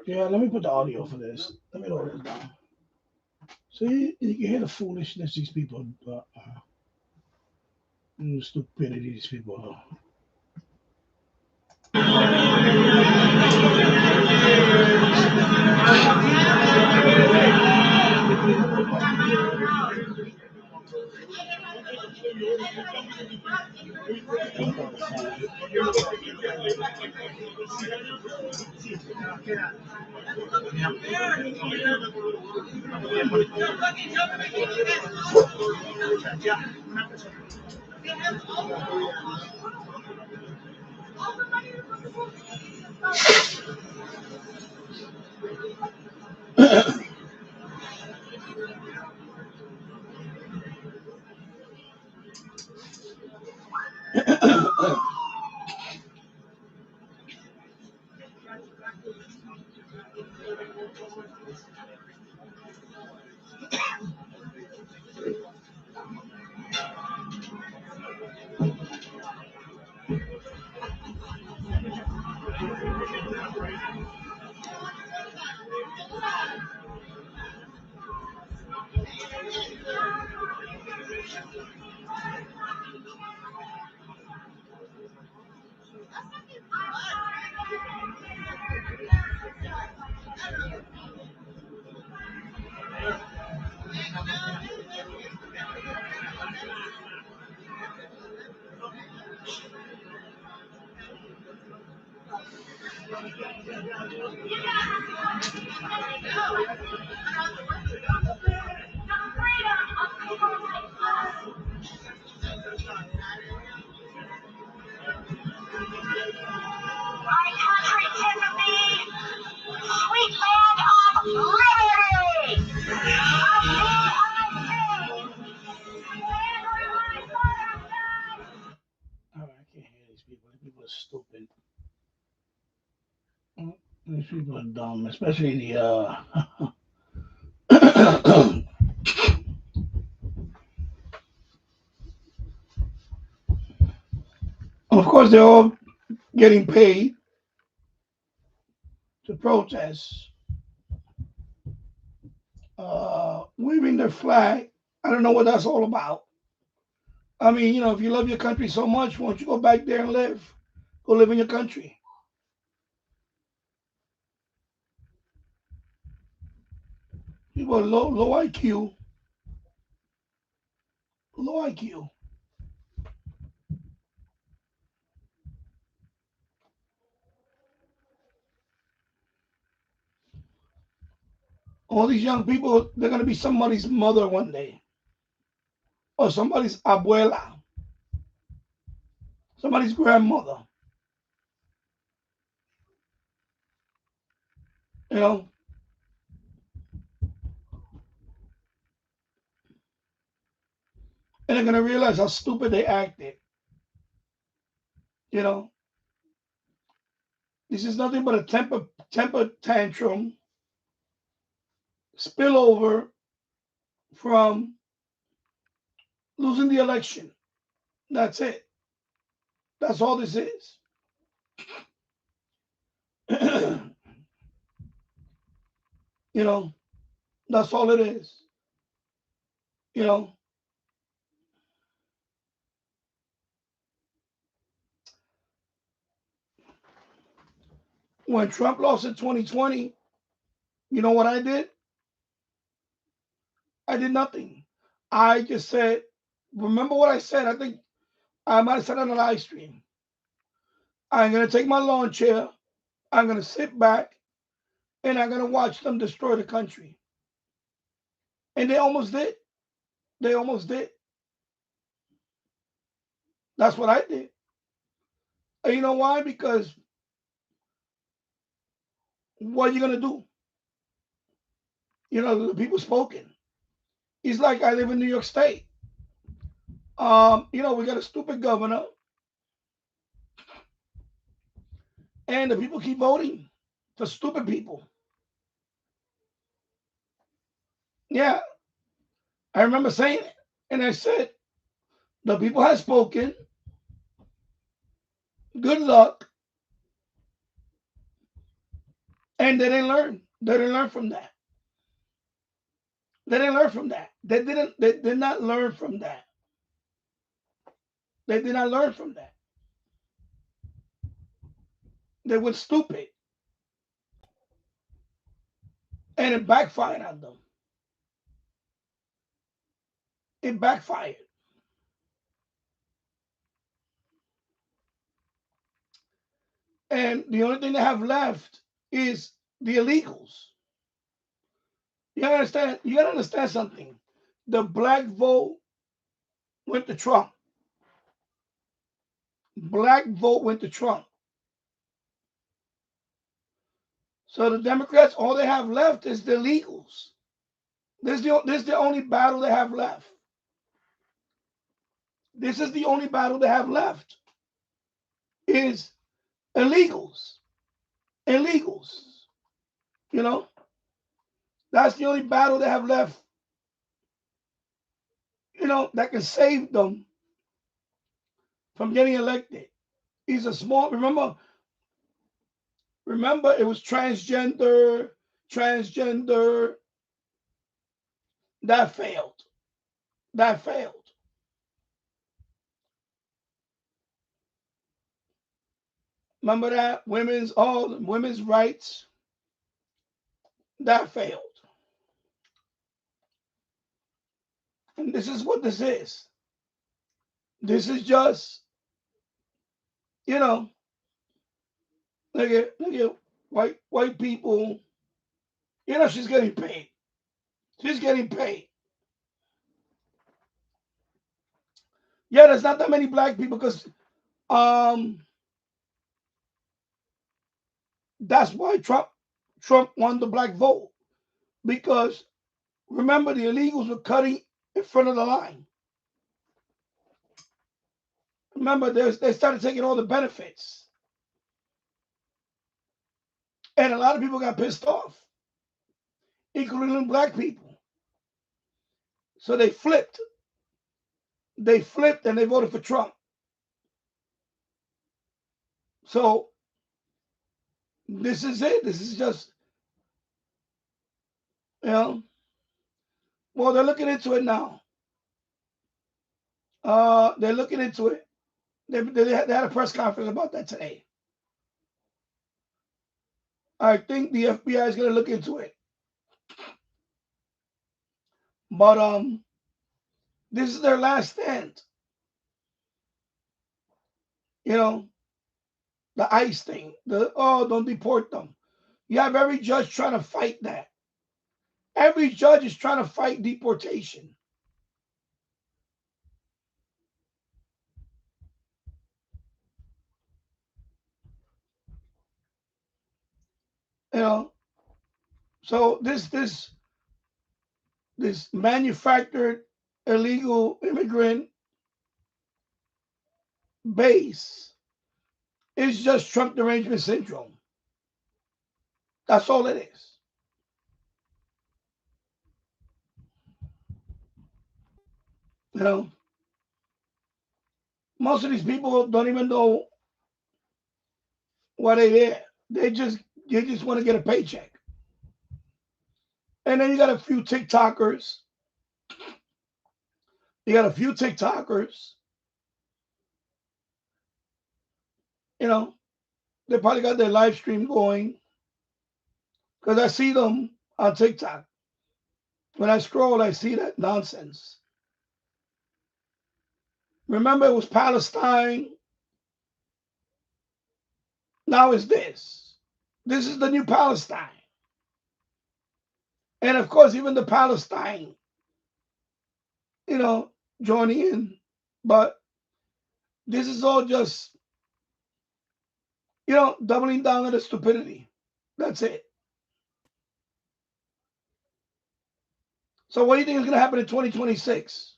Yeah, let me put the audio for this. Let me lower this down. See, you can hear the foolishness these people, stupidity these people. These people are dumb, especially the of course they're all getting paid to protest, waving their flag. I don't know what that's all about. I mean, if you love your country so much, why don't you go back there and live? Go live in your country. People are low IQ, low IQ. All these young people, they're gonna be somebody's mother one day, or somebody's abuela, somebody's grandmother. You know, and they're gonna realize how stupid they acted. You know, this is nothing but a temper tantrum spillover from losing the election. That's it. That's all this is. You know, that's all it is. You know, when Trump lost in 2020, you know what I did? I did nothing. I just said, remember what I said? I think I might have said on a live stream. I'm going to take my lawn chair, I'm going to sit back, and I'm going to watch them destroy the country. And they almost did. They almost did. That's what I did. And you know why? Because what are you going to do? The people spoken. It's like I live in New York State. We got a stupid governor, and the people keep voting for stupid people. Yeah, I remember saying it, and I said, the people have spoken. Good luck, and they didn't learn. They didn't learn from that. They didn't learn from that. They didn't. They did not learn from that. They did not learn from that. They were stupid, and it backfired on them. It backfired. And the only thing they have left is the illegals. You gotta understand. You gotta understand something. The black vote went to Trump. Black vote went to Trump. So the Democrats, all they have left is the illegals. This is the only battle they have left. This is the only battle they have left. Is illegals. Illegals. You know, that's the only battle they have left. That can save them from getting elected. He's a small. Remember, it was transgender. That failed. That failed. Remember that women's rights. That failed. And this is what this is. This is just, look at white people. She's getting paid. She's getting paid. Yeah, there's not that many black people because that's why Trump won the black vote. Because remember, the illegals were cutting in front of the line. Remember, they started taking all the benefits. And a lot of people got pissed off, including black people. So they flipped. They flipped and they voted for Trump. So this is it. This is just, well, they're looking into it now. They're looking into it. They had a press conference about that today. I think the FBI is going to look into it. But this is their last stand. The ICE thing. Don't deport them. You have every judge trying to fight that. Every judge is trying to fight deportation. So this manufactured illegal immigrant base is just Trump derangement syndrome. That's all it is. Most of these people don't even know why they're there. They just want to get a paycheck. And then you got a few TikTokers. They probably got their live stream going. Because I see them on TikTok. When I scroll, I see that nonsense. Remember, it was Palestine. Now it's this. This is the new Palestine. And of course, even the Palestine, joining in. But this is all just, doubling down on the stupidity. That's it. So what do you think is going to happen in 2026?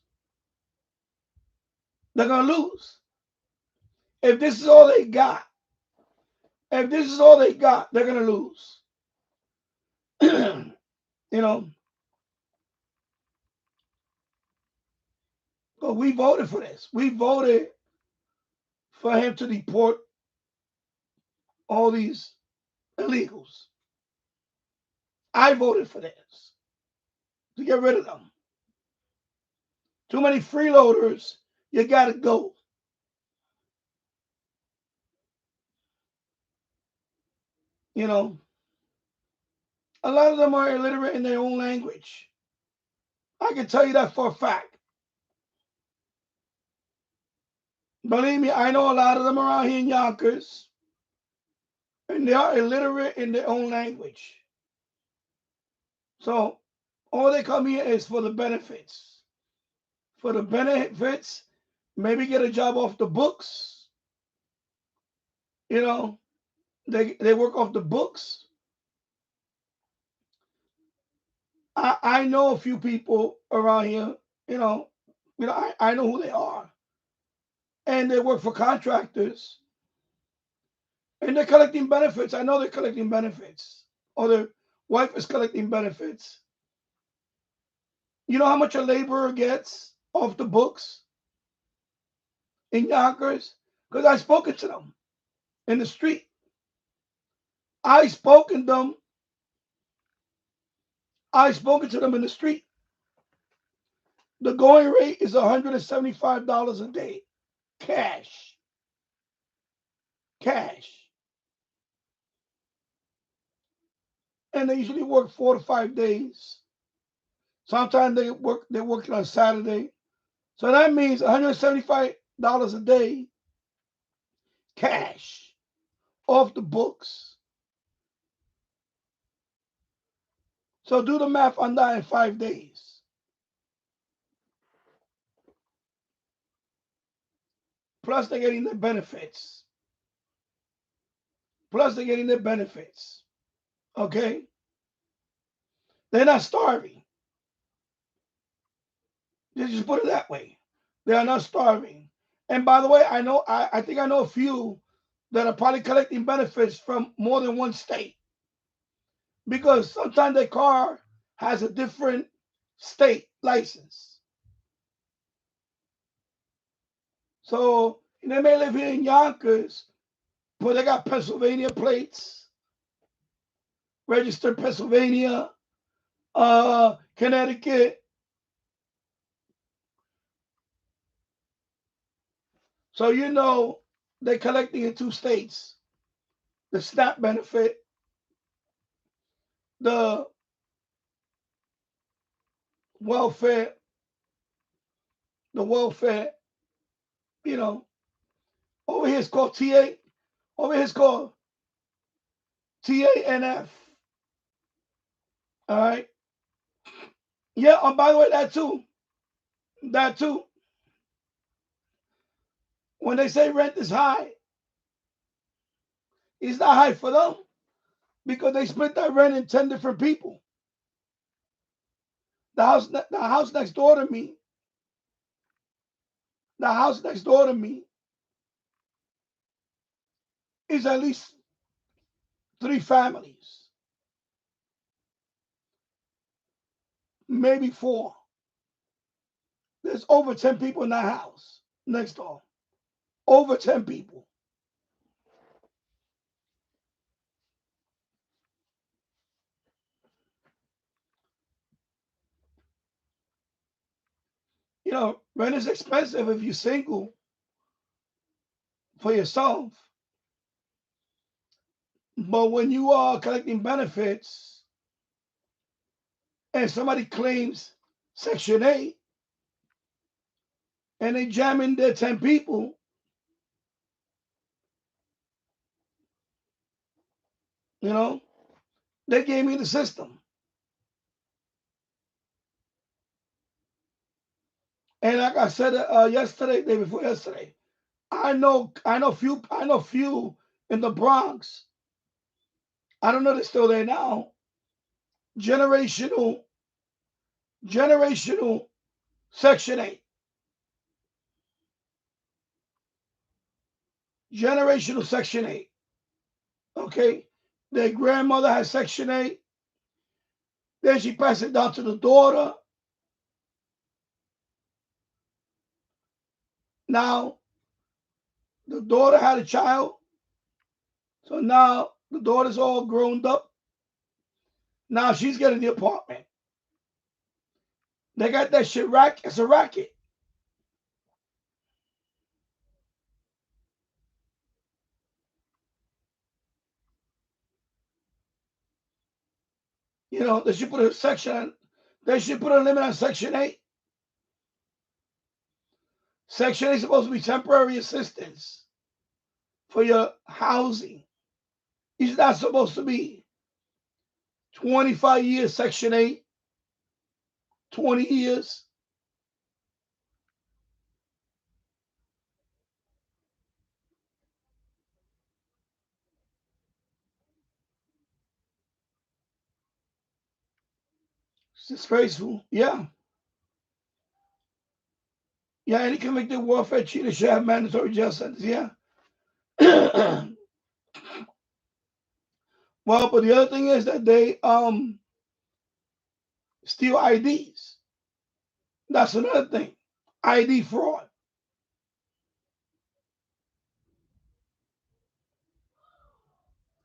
They're going to lose. If this is all they got, they're going to lose. But we voted for this. We voted for him to deport all these illegals. I voted for this, to get rid of them. Too many freeloaders, you got to go. A lot of them are illiterate in their own language. I can tell you that for a fact. Believe me, I know a lot of them around here in Yonkers, and they are illiterate in their own language. So all they come here is for the benefits. For the benefits, maybe get a job off the books. They work off the books. I know a few people around here, I know who they are. And they work for contractors. And they're collecting benefits. I know they're collecting benefits. Or their wife is collecting benefits. You know how much a laborer gets off the books in Yonkers? Because I've spoken to them in the street. I've spoken to them in the street. The going rate is $175 a day. Cash. And they usually work 4 to 5 days. Sometimes they're working on Saturday. So that means $175 a day cash off the books. So do the math on that in 5 days. Plus they're getting their benefits. Okay? They're not starving. Let's just put it that way. They are not starving. And by the way, I think I know a few that are probably collecting benefits from more than one state. because sometimes the car has a different state license. So they may live here in Yonkers, but they got Pennsylvania plates, registered Pennsylvania, Connecticut. So they're collecting in 2 states. The SNAP benefit, the welfare, over here it's called TA. Over here it's called TANF. All right. Yeah. Oh, by the way, that too. When they say rent is high, it's not high for them because they split that rent in 10 different people. The house next door to me. The house next door to me is at least 3 families, maybe 4. There's over 10 people in that house next door. Over 10 people. Rent is expensive if you're single for yourself. But when you are collecting benefits and somebody claims Section 8 and they jam in their 10 people, they gave me the system. And like I said yesterday, day before yesterday, I know few in the Bronx. I don't know if they're still there now. Generational Section 8. Generational Section 8. Okay? Their grandmother has Section 8. Then she passed it down to the daughter. Now, the daughter had a child. So now the daughter's all grown up. Now she's getting the apartment. They got that shit it's a racket. They should put a limit on Section 8. Section 8 is supposed to be temporary assistance for your housing. It's not supposed to be 25 years Section 8, 20 years. It's disgraceful. Yeah. Yeah, any convicted warfare cheater should have mandatory jail sentence. Yeah. Well, but the other thing is that they steal IDs. That's another thing. ID fraud.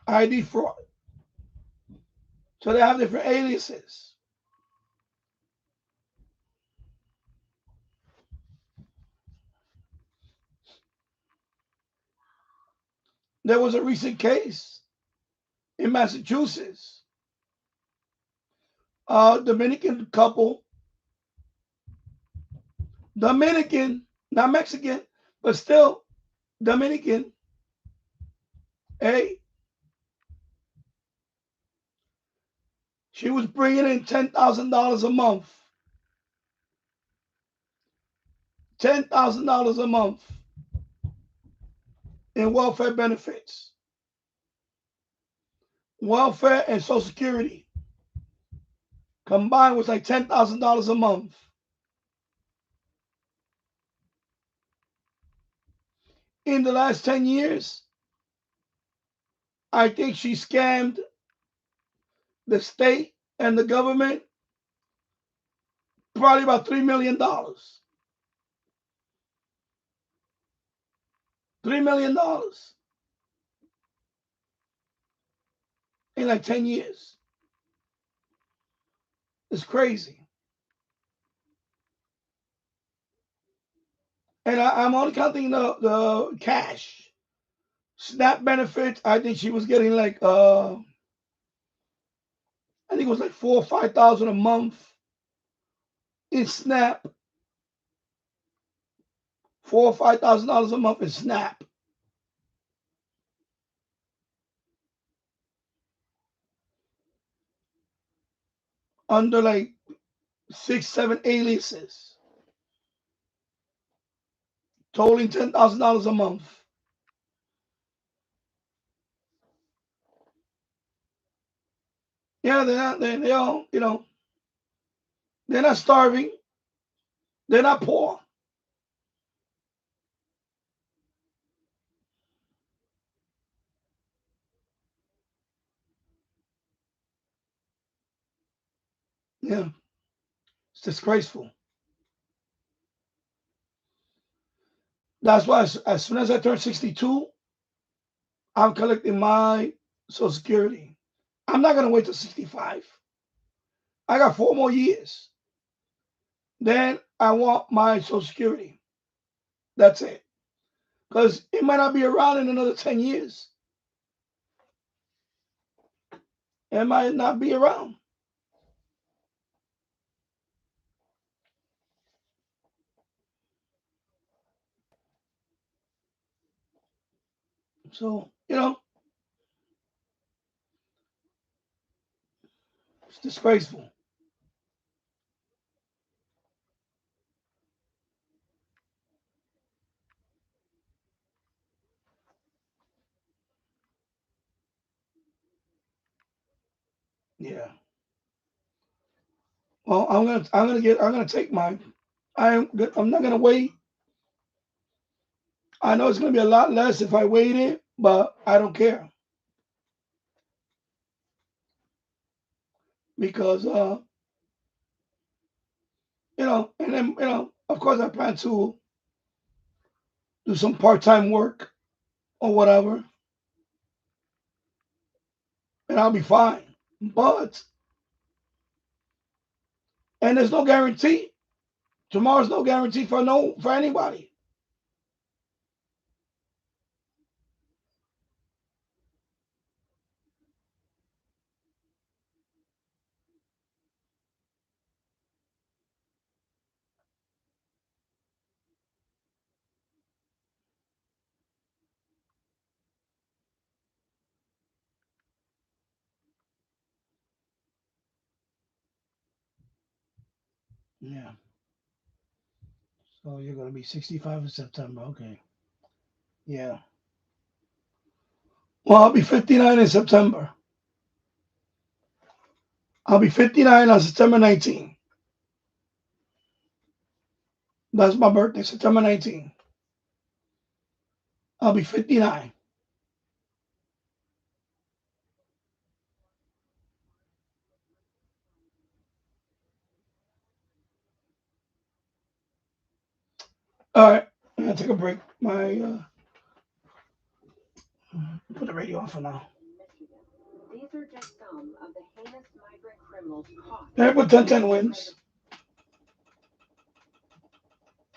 ID fraud. So they have different aliases. There was a recent case in Massachusetts. Dominican couple. Dominican, not Mexican, but still Dominican. Hey, she was bringing in $10,000 a month. $10,000 a month in welfare benefits. Welfare and Social Security combined was like $10,000 a month. In the last 10 years, I think she scammed the state and the government probably about $3 million. $3 million in like 10 years. It's crazy. And I'm only counting the cash. SNAP benefits, I think she was getting like I think it was like $4,000 or $5,000 a month in SNAP. $4,000 or $5,000 a month in SNAP. Under like 6, 7 aliases. Totaling $10,000 a month. Yeah, they all, they're not starving. They're not poor. Yeah. It's disgraceful. That's why as soon as I turn 62, I'm collecting my Social Security. I'm not going to wait till 65. I got 4 more years. Then I want my Social Security. That's it. Because it might not be around in another 10 years. It might not be around. So, it's disgraceful. Yeah. Well, I'm gonna take mine. I'm not gonna wait. I know it's gonna be a lot less if I waited, but I don't care because and then of course I plan to do some part-time work or whatever, and I'll be fine. But and there's no guarantee. Tomorrow's no guarantee for anybody. Yeah. So you're gonna be 65 in September. Okay. Yeah. Well, I'll be 59 in September. I'll be 59 on September 19th. That's my birthday, September 19th. I'll be 59. All right. I'm gonna take a break. Put the radio on for now. These are just some of the heinous migrant criminals caught. I put 10-10 wins.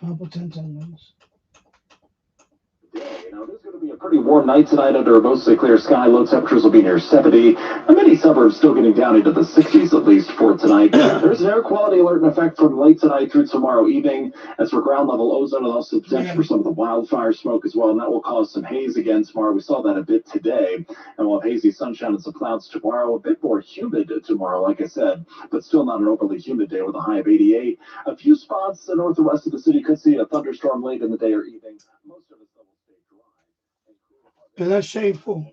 I'll put 10-10 wins. This is going to be a pretty warm night tonight under a mostly clear sky. Low temperatures will be near 70. Many suburbs still getting down into the 60s at least for tonight. There's an air quality alert in effect from late tonight through tomorrow evening. As for ground level ozone and also potential for some of the wildfire smoke as well, and that will cause some haze again tomorrow. We saw that a bit today. And we'll have hazy sunshine and some clouds tomorrow. A bit more humid tomorrow, like I said, but still not an overly humid day with a high of 88. A few spots north and west of the city could see a thunderstorm late in the day or evening. Most of it will stay dry. And that's shameful.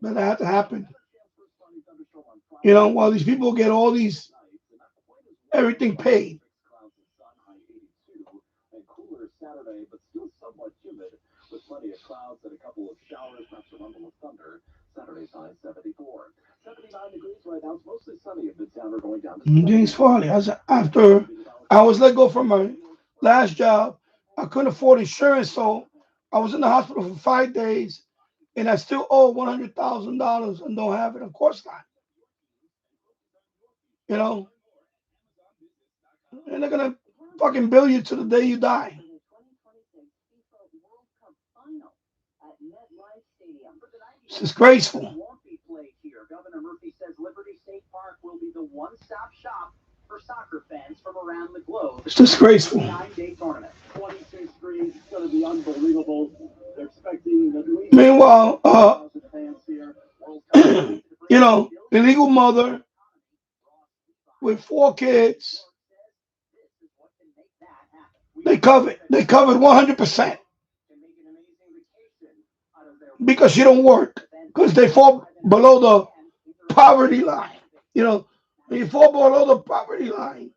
But that had to happen. While these people get everything paid. Cooler Saturday, but still somewhat humid, with plenty of clouds and a couple of showers, perhaps a rumble of thunder. Saturday's high 74. James Farley. After I was let go from my last job, I couldn't afford insurance, so I was in the hospital for 5 days, and I still owe $100,000 and don't have it. Of course not. You know, and they're gonna fucking bill you to the day you die. It's disgraceful. Governor Murphy says Liberty State Park will be the one-stop shop for soccer fans from around the globe. It's disgraceful. 9-day tournament. 26th Street. It's going to be unbelievable. They're expecting at least Meanwhile, 1,000 fans here. you know, illegal mother with 4 kids. They covered 100% because she don't work, because they fall below the poverty line. You know, when you fall below the poverty line,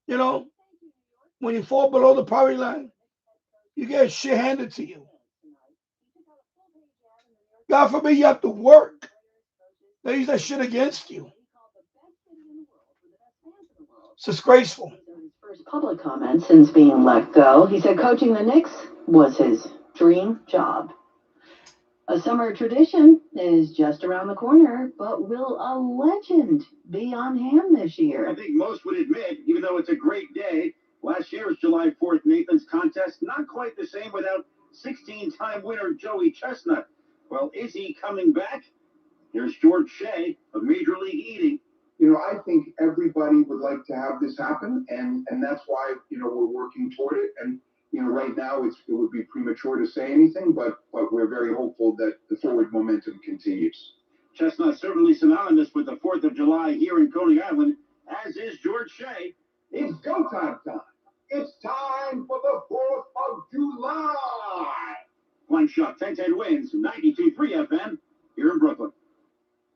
you know, when you fall below the poverty line, you get shit handed to you. God forbid you have to work. They use that shit against you. It's disgraceful. First public comment since being let go, he said coaching the Knicks was his dream job. A summer tradition is just around the corner, but will a legend be on hand this year? I think most would admit, even though it's a great day, last year's July 4th Nathan's contest, not quite the same without 16-time winner Joey Chestnut. Well, is he coming back? Here's George Shea of Major League Eating. You know, I think everybody would like to have this happen, and that's why, you know, we're working toward it. And, you know, right now it would be premature to say anything, but we're very hopeful that the forward momentum continues. Chestnut certainly synonymous with the 4th of July here in Coney Island, as is George Shea. It's go time. It's time for the 4th of July. One shot 10-10 wins, 92.3 FM here in Brooklyn.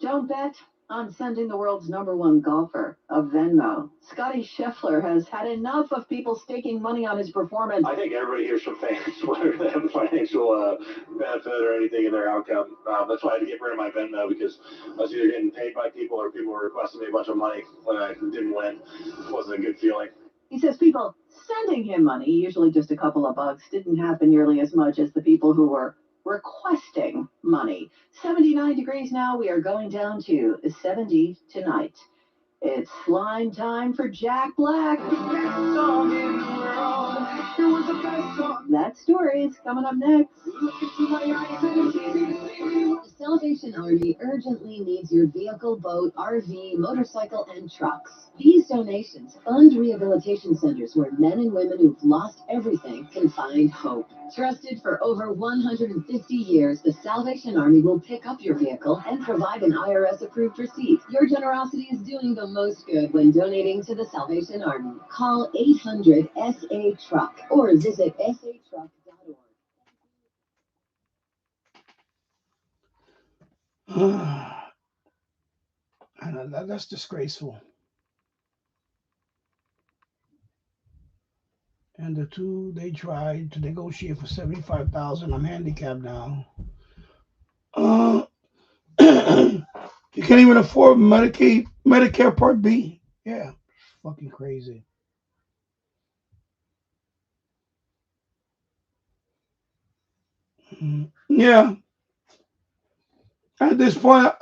Don't bet on sending the world's #1 golfer a Venmo. Scotty Scheffler has had enough of people staking money on his performance. I think everybody hears from fans whether they have a financial benefit or anything in their outcome. That's why I had to get rid of my Venmo, because I was either getting paid by people or people were requesting me a bunch of money when I didn't win. It wasn't a good feeling. He says people sending him money, usually just a couple of bucks, didn't happen nearly as much as the people who were requesting money. 79 degrees now. We are going down to 70 tonight. It's slime time for Jack Black. That story is coming up next. The Salvation Army urgently needs your vehicle, boat, RV, motorcycle, and trucks. These donations fund rehabilitation centers where men and women who've lost everything can find hope. Trusted for over 150 years, the Salvation Army will pick up your vehicle and provide an IRS-approved receipt. Your generosity is doing the most good when donating to the Salvation Army. Call 800-SA-TRUCK or visit satruck.org. That's disgraceful. And the two, they tried to negotiate for $75,000. I'm handicapped now. You can't even afford Medicare Part B. Yeah, fucking crazy. Yeah. At this point,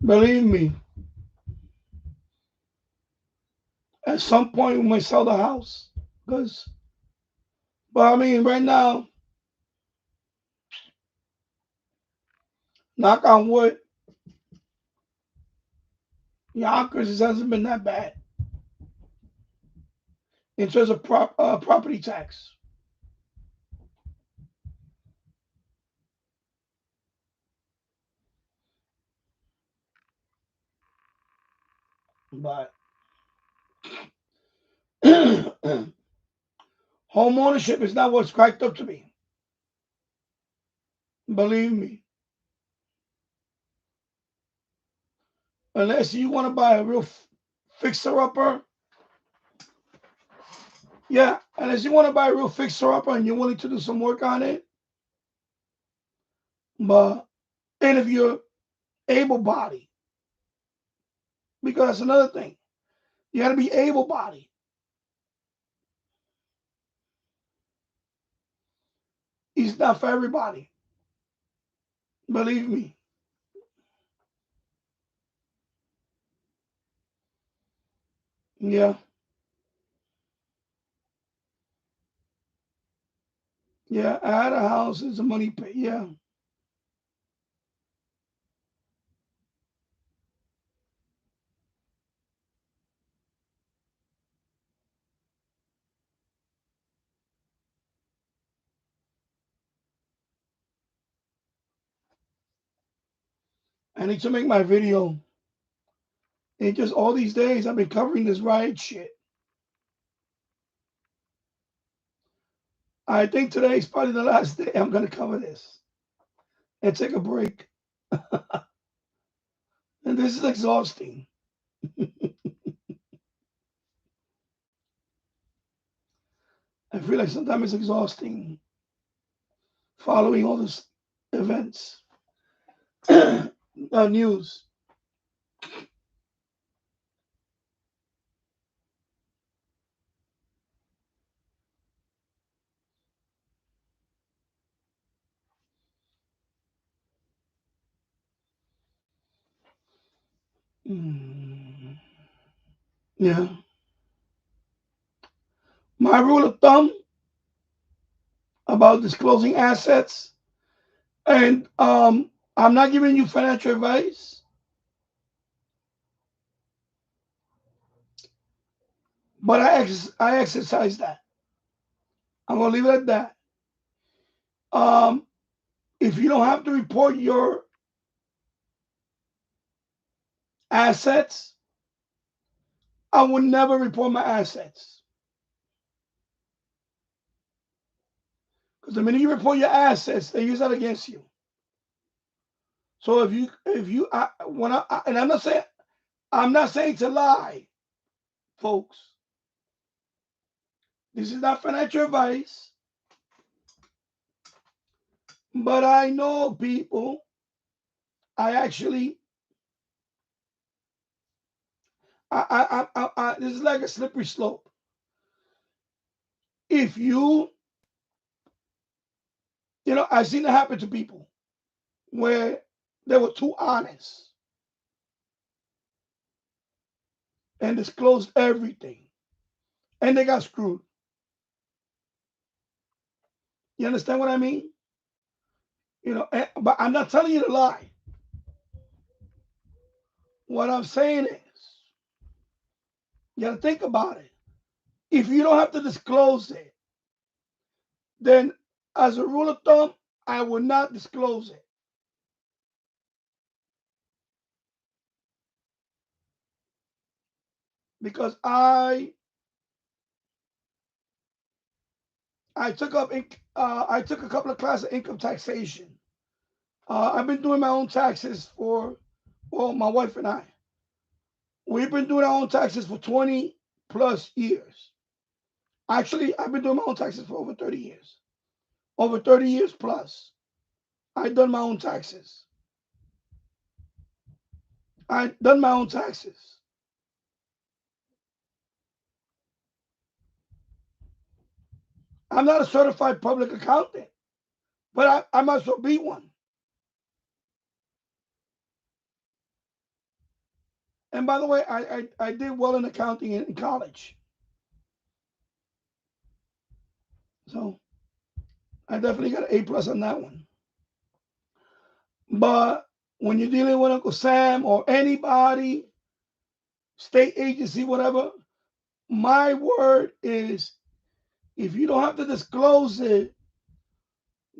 believe me, at some point we might sell the house. But I mean, right now, knock on wood, Yonkers hasn't been that bad in terms of property tax. But home ownership is not what's cracked up to be. Believe me. Unless you want to buy a real fixer-upper. Yeah, unless you want to buy a real fixer-upper and you're willing to do some work on it. And if you're able-bodied, because that's another thing, you got to be able-bodied. It's not for everybody. Believe me. Yeah. Yeah. I had a house. It's a money pit. Yeah. I need to make my video. It just all these days I've been covering this riot shit. I think today is probably the last day I'm going to cover this and take a break. And this is exhausting. I feel like sometimes it's exhausting following all these events, news. Yeah. My rule of thumb about disclosing assets, and I'm not giving you financial advice, but I exercise that. I'm gonna leave it at that. If you don't have to report your assets, I would never report my assets. Because the minute you report your assets, they use that against you. So if you and I'm not saying to lie, folks. This is not financial advice, but I know people. This is like a slippery slope. If I've seen it happen to people where they were too honest and disclosed everything, and they got screwed. You understand what I mean? But I'm not telling you to lie. What I'm saying is, you got to think about it. If you don't have to disclose it, then as a rule of thumb, I would not disclose it. Because I took I took a couple of classes of income taxation. I've been doing my own taxes my wife and I. We've been doing our own taxes for 20 plus years. Actually, I've been doing my own taxes for over 30 years. Over 30 years plus. I've done my own taxes. I've done my own taxes. I'm not a certified public accountant, but I might as well be one. And by the way, I did well in accounting in college. So I definitely got an A+ on that one. But when you're dealing with Uncle Sam or anybody, state agency, whatever, my word is, if you don't have to disclose it,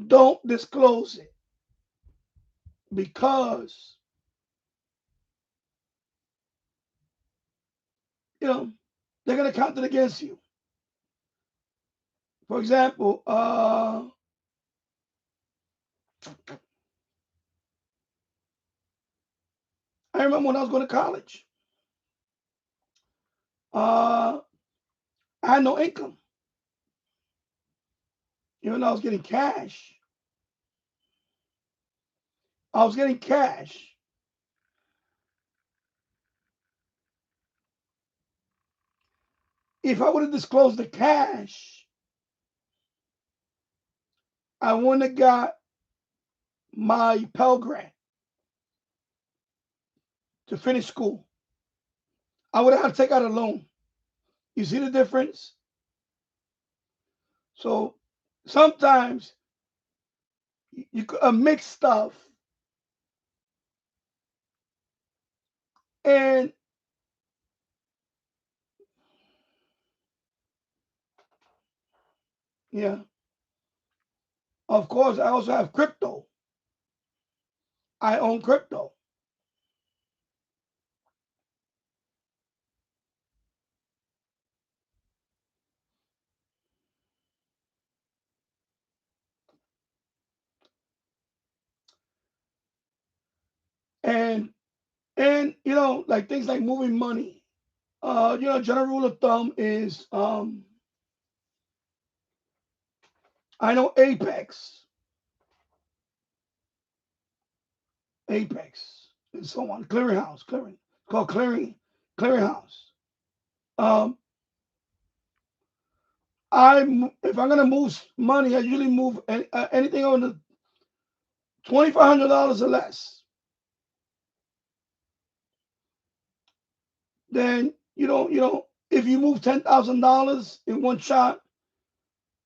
don't disclose it. Because, they're going to count it against you. For example, I remember when I was going to college, I had no income. Even though I was getting cash, I was getting cash. If I would have disclosed the cash, I wouldn't have got my Pell Grant to finish school. I would have had to take out a loan. You see the difference? So sometimes you could mix stuff, and yeah, of course, I also have crypto. I own crypto. And you know, like things like moving money. You know, general rule of thumb is I know Apex, and so on. Clearinghouse, called clearinghouse. If I'm gonna move money, I usually move anything over $2,500 or less. Then you know, if you move $10,000 in one shot,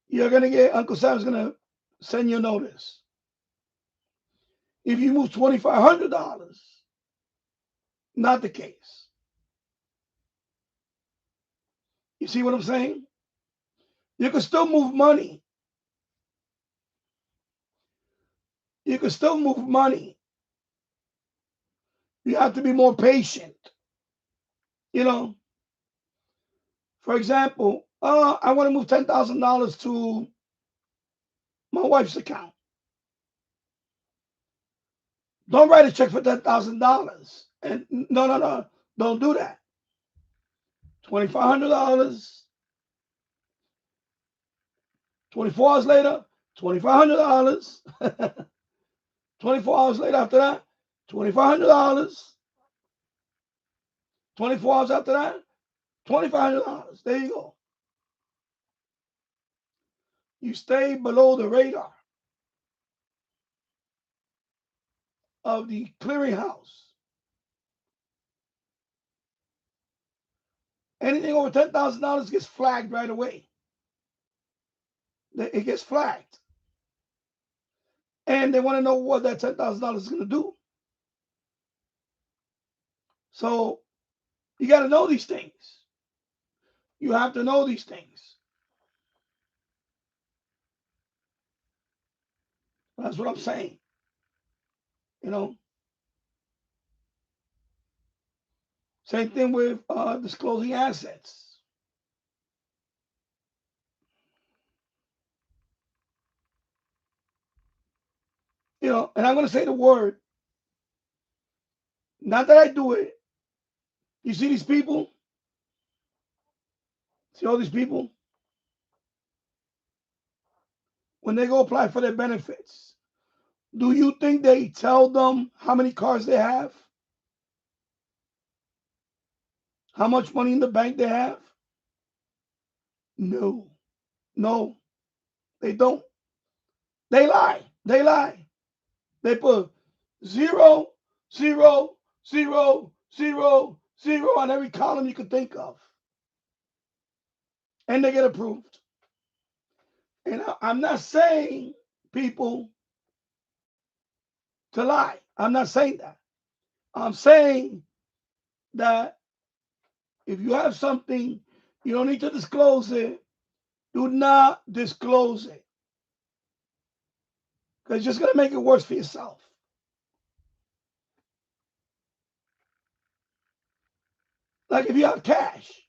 you're gonna get Uncle Sam's gonna send you a notice. If you move $2,500, not the case. You see what I'm saying? You can still move money. You can still move money. You have to be more patient. You know, for example, I want to move $10,000 to my wife's account. Don't write a check for $10,000. And no, don't do that. $2,500. 24 hours later, $2,500. 24 hours later after that, $2,500. 24 hours after that, $2,500. There you go. You stay below the radar of the clearinghouse. Anything over $10,000 gets flagged right away. It gets flagged. And they want to know what that $10,000 is going to do. So you got to know these things. You have to know these things. That's what I'm saying. You know. Same thing with disclosing assets. You know, and I'm going to say the word. Not that I do it. You see these people? See all these people? When they go apply for their benefits, do you think they tell them how many cars they have? How much money in the bank they have? No, they don't. They lie. They put 0, 0, 0, 0, 0 on every column you could think of. And they get approved. And I'm not saying people to lie. I'm not saying that. I'm saying that if you have something, you don't need to disclose it. Do not disclose it. Because it's just going to make it worse for yourself. Like if you have cash.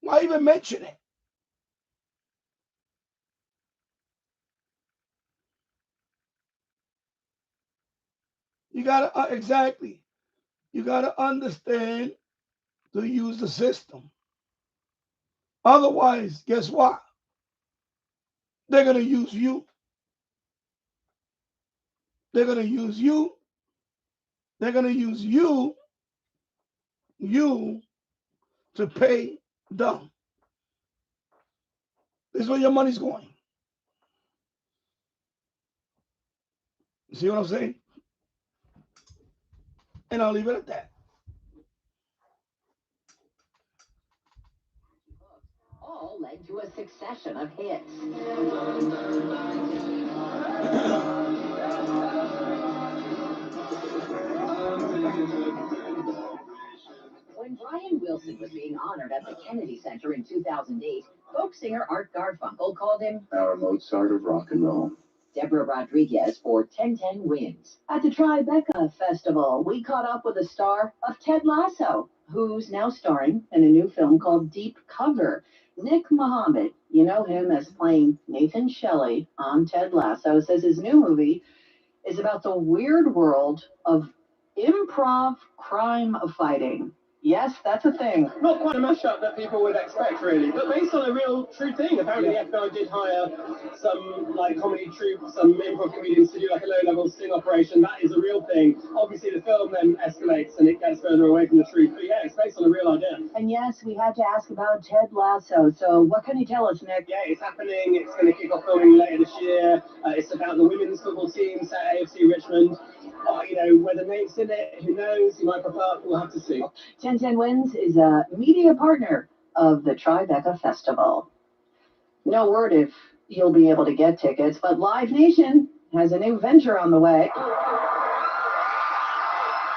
Why even mention it? You got to, exactly. You got to understand to use the system. Otherwise, guess what? They're going to use you. They're going to use you. They're going to use you to pay them. This is where your money's going. See what I'm saying? And I'll leave it at that. All led to a succession of hits. When Brian Wilson was being honored at the Kennedy Center in 2008, folk singer Art Garfunkel called him Our Mozart of rock and roll. Deborah Rodriguez for 1010 Wins. At the Tribeca Festival, we caught up with the star of Ted Lasso, who's now starring in a new film called Deep Cover. Nick Mohammed, you know him as playing Nathan Shelley on Ted Lasso, says his new movie is about the weird world of improv crime fighting. Yes, that's a thing. Not quite a mashup that people would expect, really, but based on a real true thing. Apparently, the FBI did hire some comedy troupe, some improv comedians to do a low-level sting operation. That is a real thing. Obviously, the film then escalates and it gets further away from the truth. But yeah, it's based on a real idea. And yes, we had to ask about Ted Lasso. So what can you tell us, Nick? Yeah, it's happening. It's going to kick off filming later this year. It's about the women's football team set at AFC Richmond. Whether Nate's in it, who knows? He might pop up. We'll have to see. 1010 Wins is a media partner of the Tribeca Festival. No word if you'll be able to get tickets, but Live Nation has a new venture on the way.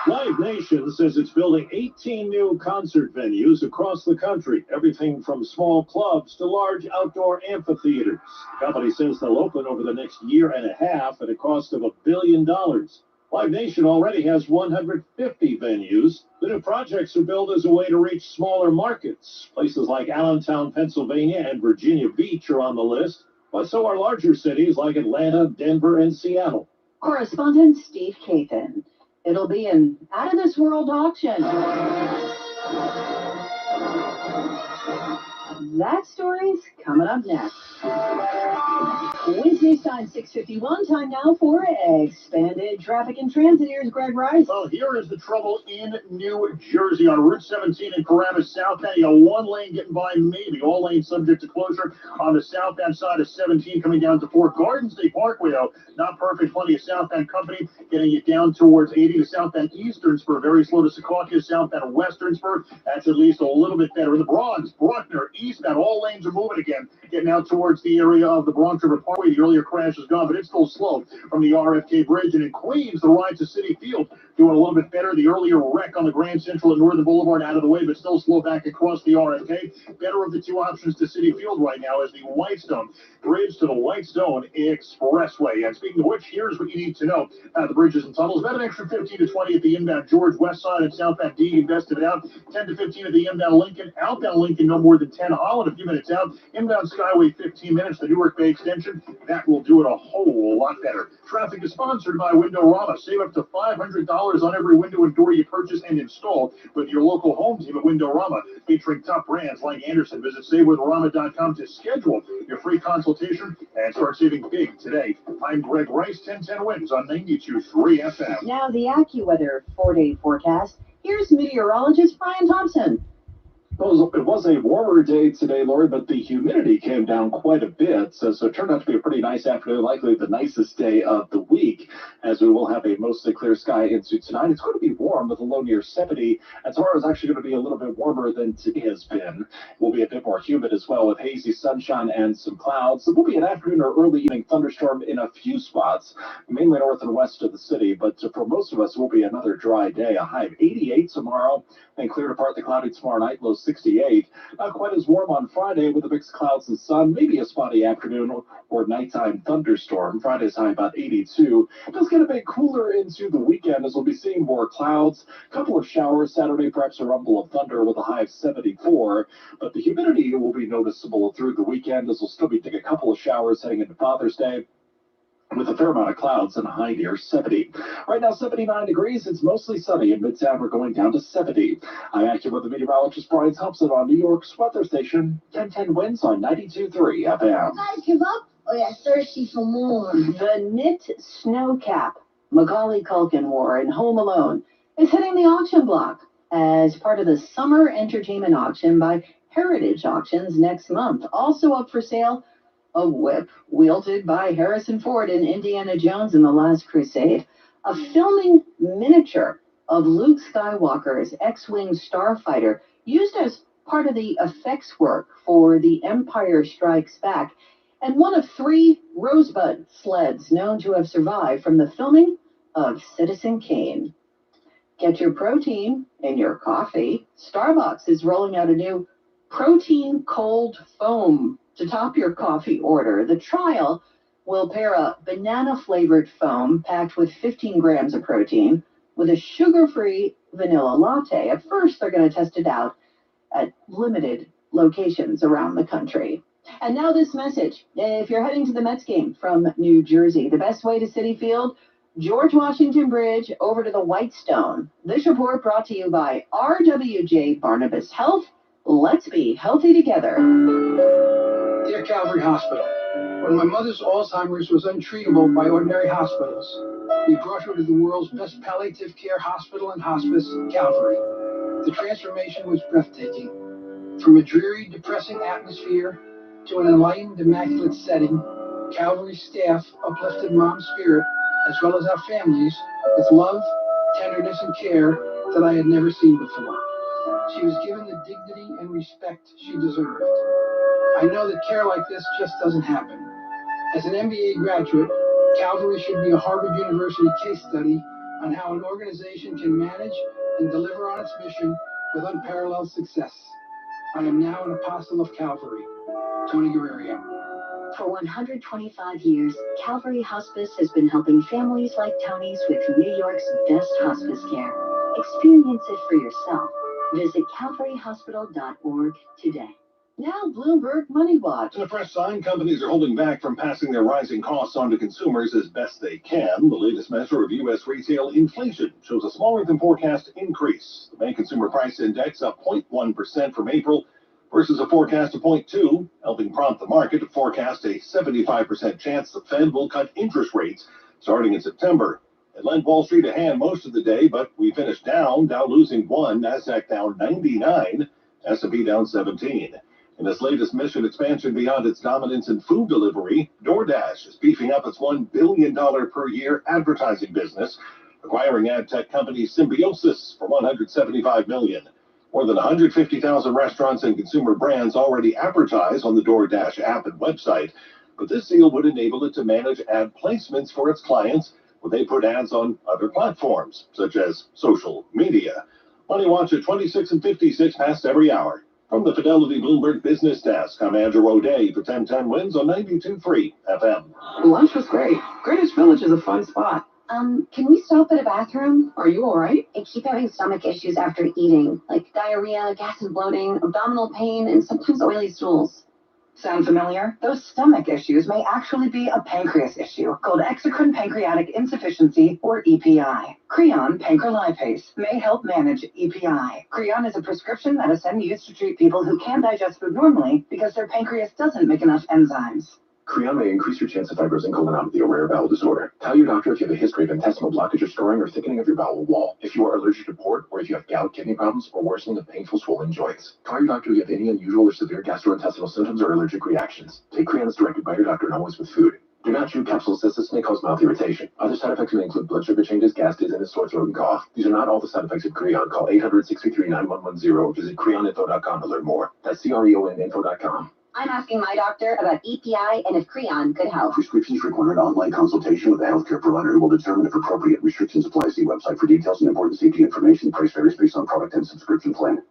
Live Nation says it's building 18 new concert venues across the country, everything from small clubs to large outdoor amphitheaters. The company says they'll open over the next year and a half at a cost of $1 billion. Live Nation already has 150 venues. The new projects are built as a way to reach smaller markets. Places like Allentown, Pennsylvania and Virginia Beach are on the list, but so are larger cities like Atlanta, Denver, and Seattle. Correspondent Steve Kathan. It'll be an out-of-this-world auction. That story's coming up next. Wednesday's time, 6:51. Time now for Expanded Traffic and Transit. Here's Greg Rice. Well, here is the trouble in New Jersey on Route 17 in Paramus southbound. You got one lane getting by, maybe all lanes subject to closure on the southbound side of 17 coming down to Fort Garden State Parkway, though. Not perfect. Plenty of southbound company getting it down towards 80 to southbound Eastern Spur. Very slow to Secaucus, southbound Western Spur. That's at least a little bit better. In the Bronx, Bruckner, eastbound, all lanes are moving again. Getting out towards the area of the Bronx River Parkway. The earlier crash is gone, but it's still slow from the RFK Bridge. And in Queens, the ride to City Field doing a little bit better. The earlier wreck on the Grand Central and Northern Boulevard out of the way, but still slow back across the RFK. Better of the two options to City Field right now is the Whitestone Bridge to the Whitestone Expressway. And speaking of which, here's what you need to know. The bridges and tunnels, about an extra 15 to 20 at the inbound George West Side and southbound D. Invested it out. 10 to 15 at the inbound Lincoln. Outbound Lincoln, no more than 10. Holland, a few minutes out. Inbound Skyway, 15 minutes. The Newark Bay Extension, that will do it a whole lot better. Traffic is sponsored by Windorama. Save up to $500 on every window and door you purchase and install with your local home team at Windorama, featuring top brands like Anderson. Visit SaveWithOrama.com to schedule your free consultation and start saving big today. I'm Greg Rice, 1010 Wins on 92.3 FM. Now the AccuWeather 4-day forecast. Here's meteorologist Brian Thompson. Well, it was a warmer day today, Lori, but the humidity came down quite a bit, so it turned out to be a pretty nice afternoon, likely the nicest day of the week, as we will have a mostly clear sky into tonight. It's going to be warm with a low near 70, and tomorrow is actually going to be a little bit warmer than today has been. It will be a bit more humid as well, with hazy sunshine and some clouds. It will be an afternoon or early evening thunderstorm in a few spots, mainly north and west of the city, but for most of us, it will be another dry day. A high of 88 tomorrow, then clear to partly cloudy tomorrow night, low 68. Not quite as warm on Friday with a mix of clouds and sun, maybe a spotty afternoon or nighttime thunderstorm. Friday's high about 82. It does get a bit cooler into the weekend as we'll be seeing more clouds. A couple of showers Saturday, perhaps a rumble of thunder with a high of 74. But the humidity will be noticeable through the weekend as we'll still be taking a couple of showers heading into Father's Day, with a fair amount of clouds and a high near 70. Right now, 79 degrees. It's mostly sunny. In Midtown, we're going down to 70. I'm AccuWeather meteorologist Brian Thompson on New York's weather station, 1010 Winds on 92.3 FM. You guys give up? Oh, yeah, thirsty for more. The Knit Snow Cap Macaulay Culkin wore in Home Alone, is hitting the auction block as part of the Summer Entertainment Auction by Heritage Auctions next month. Also up for sale, a whip wielded by Harrison Ford in Indiana Jones and the Last Crusade, a filming miniature of Luke Skywalker's X-Wing starfighter used as part of the effects work for The Empire Strikes Back, and one of 3 Rosebud sleds known to have survived from the filming of Citizen Kane. Get your protein in your coffee. Starbucks is rolling out a new protein cold foam to top your coffee order. The trial will pair a banana-flavored foam packed with 15 grams of protein with a sugar-free vanilla latte. At first, they're going to test it out at limited locations around the country. And now this message. If you're heading to the Mets game from New Jersey, the best way to Citi Field, George Washington Bridge over to the Whitestone. This report brought to you by RWJ Barnabas Health. Let's be healthy together. Dear Calvary Hospital, when my mother's Alzheimer's was untreatable by ordinary hospitals, we brought her to the world's best palliative care hospital and hospice, Calvary. The transformation was breathtaking. From a dreary, depressing atmosphere to an enlightened, immaculate setting, Calvary's staff uplifted Mom's spirit, as well as our families, with love, tenderness, and care that I had never seen before. She was given the dignity and respect she deserved. I know that care like this just doesn't happen. As an MBA graduate, Calvary should be a Harvard University case study on how an organization can manage and deliver on its mission with unparalleled success. I am now an apostle of Calvary. Tony Guerrero. For 125 years, Calvary Hospice has been helping families like Tony's with New York's best hospice care. Experience it for yourself. Visit calvaryhospital.org today. Now Bloomberg Money Watch. In a fresh sign, companies are holding back from passing their rising costs on to consumers as best they can. The latest measure of U.S. retail inflation shows a smaller than forecast increase. The May Consumer Price Index up 0.1% from April versus a forecast of 0.2%, helping prompt the market to forecast a 75% chance the Fed will cut interest rates starting in September. It lent Wall Street a hand most of the day, but we finished down, Dow losing 1, NASDAQ down 99, S&P down 17. In its latest mission expansion beyond its dominance in food delivery, DoorDash is beefing up its $1 billion per year advertising business, acquiring ad tech company Symbiosis for $175 million. More than 150,000 restaurants and consumer brands already advertise on the DoorDash app and website, but this deal would enable it to manage ad placements for its clients when they put ads on other platforms, such as social media. Money Watch at 26 and 56 past every hour. From the Fidelity Bloomberg Business Desk, I'm Andrew O'Day for 1010 Wins on 92.3 FM. Lunch was great. Greenwich Village is a fun spot. Can we stop at a bathroom? Are you all right? I keep having stomach issues after eating, like diarrhea, gas and bloating, abdominal pain, and sometimes oily stools. Sound familiar? Those stomach issues may actually be a pancreas issue called exocrine pancreatic insufficiency, or EPI. Creon pancrelipase may help manage EPI. Creon is a prescription medicine used to treat people who can digest food normally because their pancreas doesn't make enough enzymes. Creon may increase your chance of fibrosing colonopathy, a rare bowel disorder. Tell your doctor if you have a history of intestinal blockage or scarring or thickening of your bowel wall, if you are allergic to port, or if you have gout, kidney problems, or worsening of painful swollen joints. Tell your doctor if you have any unusual or severe gastrointestinal symptoms or allergic reactions. Take Creon as directed by your doctor and always with food. Do not chew capsules as this may cause mouth irritation. Other side effects may include blood sugar changes, gas, dizziness, sore throat, and cough. These are not all the side effects of Creon. Call 800-633-9110 or visit creoninfo.com to learn more. That's creoninfo.com. I'm asking my doctor about EPI and if Creon could help. Prescriptions require an online consultation with a healthcare provider who will determine if appropriate restrictions apply. See website for details and important safety information. Price varies based on product and subscription plan.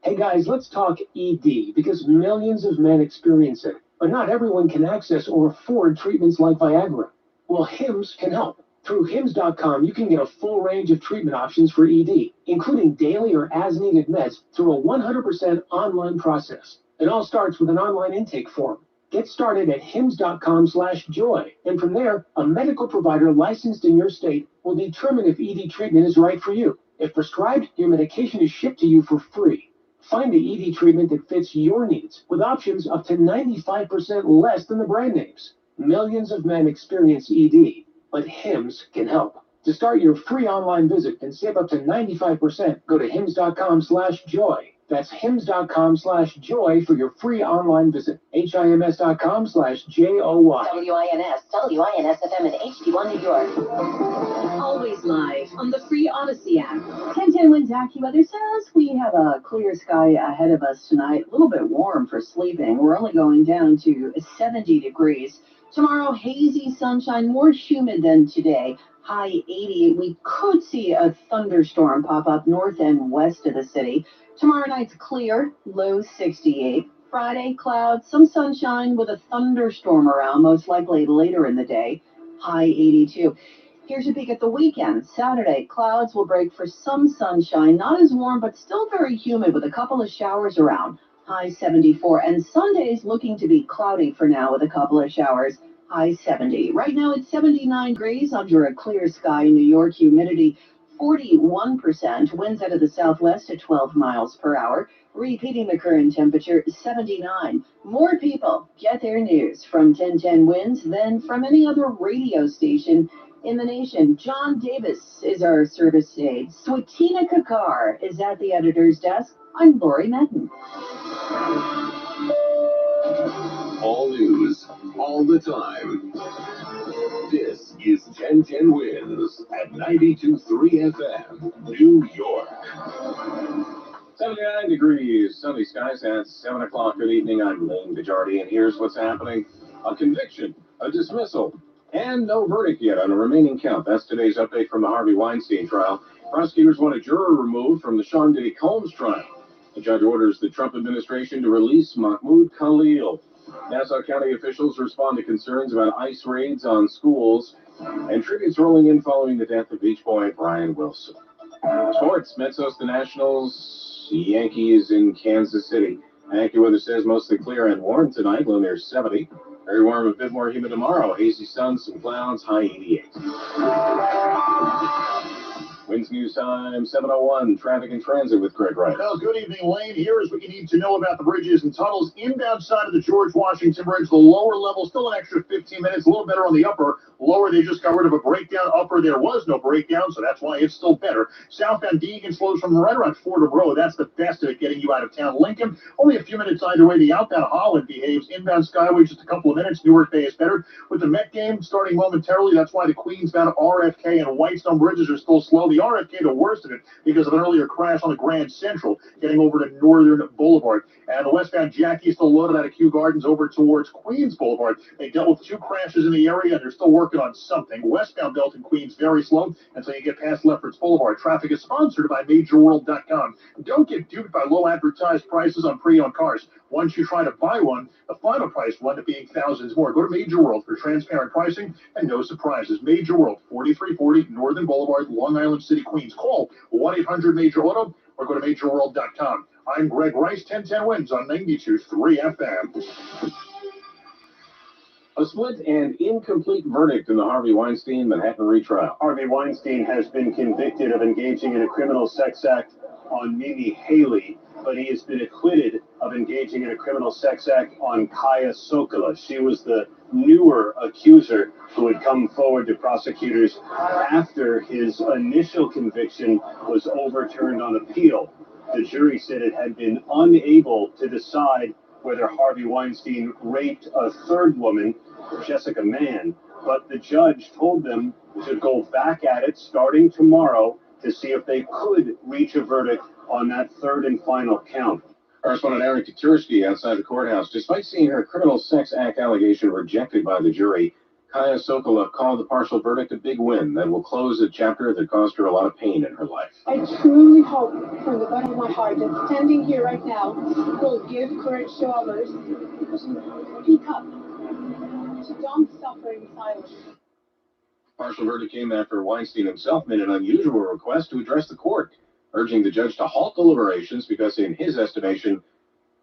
Hey guys, let's talk ED, because millions of men experience it, but not everyone can access or afford treatments like Viagra. Well, HIMS can help. Through HIMS.com, you can get a full range of treatment options for ED, including daily or as-needed meds through a 100% online process. It all starts with an online intake form. Get started at hims.com/joy, and from there, a medical provider licensed in your state will determine if ED treatment is right for you. If prescribed, your medication is shipped to you for free. Find the ED treatment that fits your needs, with options up to 95% less than the brand names. Millions of men experience ED, but HIMS can help. To start your free online visit and save up to 95%, go to hims.com/joy. That's hims.com/joy for your free online visit. HIMS.com/JOY. WINS FM in HD1 New York. Always live on the free Odyssey app. 1010 Winds AccuWeather says we have a clear sky ahead of us tonight. A little bit warm for sleeping. We're only going down to 70 degrees. Tomorrow, hazy sunshine, more humid than today. High 80. We could see a thunderstorm pop up north and west of the city. Tomorrow night's clear, low 68. Friday, clouds, some sunshine with a thunderstorm around, most likely later in the day. High 82. Here's a peek at the weekend. Saturday, clouds will break for some sunshine. Not as warm, but still very humid with a couple of showers around. High 74. And Sunday's looking to be cloudy for now with a couple of showers. High 70. Right now it's 79 degrees under a clear sky in New York. Humidity 41%. Winds out of the southwest at 12 miles per hour. Repeating the current temperature, 79. More people get their news from 1010 Winds than from any other radio station in the nation. John Davis is our service aide. Swatina Kakar is at the editor's desk. I'm Lori Medden. All news, all the time. This is 1010 Winds at 92.3 FM, New York. 79 degrees, sunny skies at 7 o'clock good evening. I'm Lane Bajardi, and here's what's happening. A conviction, a dismissal, and no verdict yet on a remaining count. That's today's update from the Harvey Weinstein trial. Prosecutors want a juror removed from the Sean Diddy Combs trial. The judge orders the Trump administration to release Mahmoud Khalil. Nassau County officials respond to concerns about ICE raids on schools, and tributes rolling in following the death of Beach Boy Brian Wilson. Sports, Mets host the Nationals, Yankees in Kansas City. AccuWeather says mostly clear and warm tonight, low near 70. Very warm, a bit more humid tomorrow. Hazy sun, some clouds, high 88. Winds News Time, 7:01. Traffic and transit with Greg Wright. Well, good evening, Lane. Here is what you need to know about the bridges and tunnels. Inbound side of the George Washington Bridge, the lower level, still an extra 15 minutes, a little better on the upper. Lower, they just got rid of a breakdown. Upper, there was no breakdown, so that's why it's still better. Southbound Deegan slows from right around Fordham Road. That's the best of it getting you out of town. Lincoln, only a few minutes either way. The outbound Holland behaves. Inbound Skyway, just a couple of minutes. Newark Bay is better. With the Met game starting momentarily, that's why the Queensbound RFK and Whitestone bridges are still slow. The RFK, the worst of it, because of an earlier crash on the Grand Central, getting over to Northern Boulevard. And the westbound Jackie is still loaded out of Kew Gardens over towards Queens Boulevard. They dealt with 2 crashes in the area, and they're still working on something. Westbound Belt in Queens, very slow until you get past Lefferts Boulevard. Traffic is sponsored by MajorWorld.com. Don't get duped by low advertised prices on pre-owned cars. Once you try to buy one, the final price will end up being thousands more. Go to Major World for transparent pricing and no surprises. Major World, 4340 Northern Boulevard, Long Island City, Queens. Call 1-800-MAJOR-AUTO or go to MajorWorld.com. I'm Greg Rice, 1010 Winds on 92.3 FM. A split and incomplete verdict in the Harvey Weinstein Manhattan retrial. Harvey Weinstein has been convicted of engaging in a criminal sex act on Mimi Haley, but he has been acquitted of engaging in a criminal sex act on Kaya Sokolow. She was the newer accuser who had come forward to prosecutors after his initial conviction was overturned on appeal. The jury said it had been unable to decide whether Harvey Weinstein raped a third woman, Jessica Mann, but the judge told them to go back at it starting tomorrow to see if they could reach a verdict on that third and final count. Correspondent Eric Kutursky outside the courthouse. Despite seeing her criminal sex act allegation rejected by the jury, Kaya Sokolow called the partial verdict a big win that will close a chapter that caused her a lot of pain in her life. I truly hope from the bottom of my heart that standing here right now will give courage to others to speak up, to don't suffer in silence. Partial verdict came after Weinstein himself made an unusual request to address the court, urging the judge to halt deliberations because, in his estimation,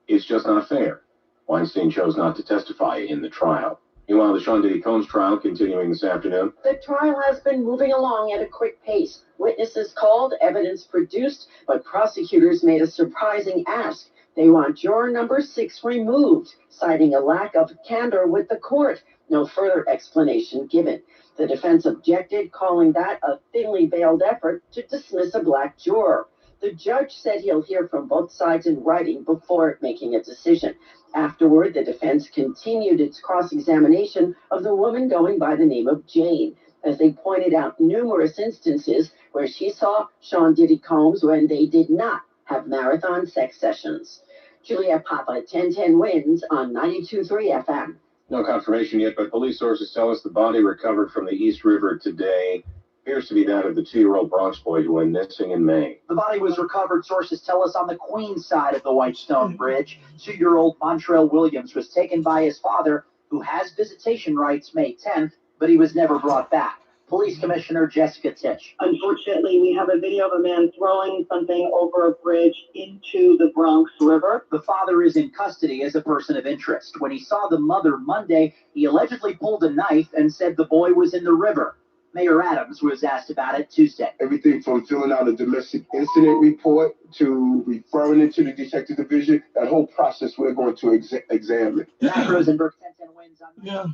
it's just not fair. Weinstein chose not to testify in the trial. Meanwhile, the Sean Diddy Combs trial continuing this afternoon. The trial has been moving along at a quick pace. Witnesses called, evidence produced, but prosecutors made a surprising ask. They want juror number 6 removed, citing a lack of candor with the court. No further explanation given. The defense objected, calling that a thinly veiled effort to dismiss a black juror. The judge said he'll hear from both sides in writing before making a decision. Afterward, the defense continued its cross-examination of the woman going by the name of Jane, as they pointed out numerous instances where she saw Sean Diddy Combs when they did not have marathon sex sessions. Juliet Papa, 1010 wins on 92.3 FM. No confirmation yet, but police sources tell us the body recovered from the East River today appears to be that of the 2-year-old Bronx boy who went missing in May. The body was recovered, sources tell us, on the Queens side of the Whitestone Bridge. 2-year-old Montrell Williams was taken by his father, who has visitation rights, May 10th, but he was never brought back. Police Commissioner Jessica Titch. Unfortunately, we have a video of a man throwing something over a bridge into the Bronx River. The father is in custody as a person of interest. When he saw the mother Monday, he allegedly pulled a knife and said the boy was in the river. Mayor Adams was asked about it Tuesday. Everything from filling out a domestic incident report to referring it to the detective division, that whole process we're going to examine. Matt Rosenberg, 1010 wins on. Yeah.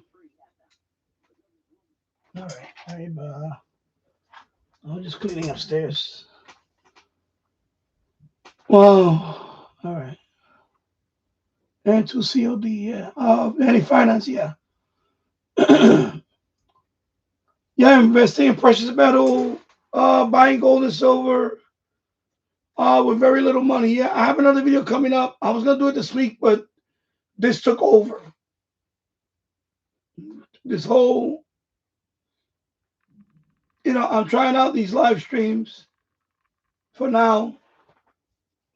All right. I'm just cleaning upstairs. Wow. All right. And to COD, yeah. Any finance, yeah. Yeah, investing in precious metal, buying gold and silver, with very little money. Yeah, I have another video coming up. I was gonna do it this week, but this took over. This whole, I'm trying out these live streams for now,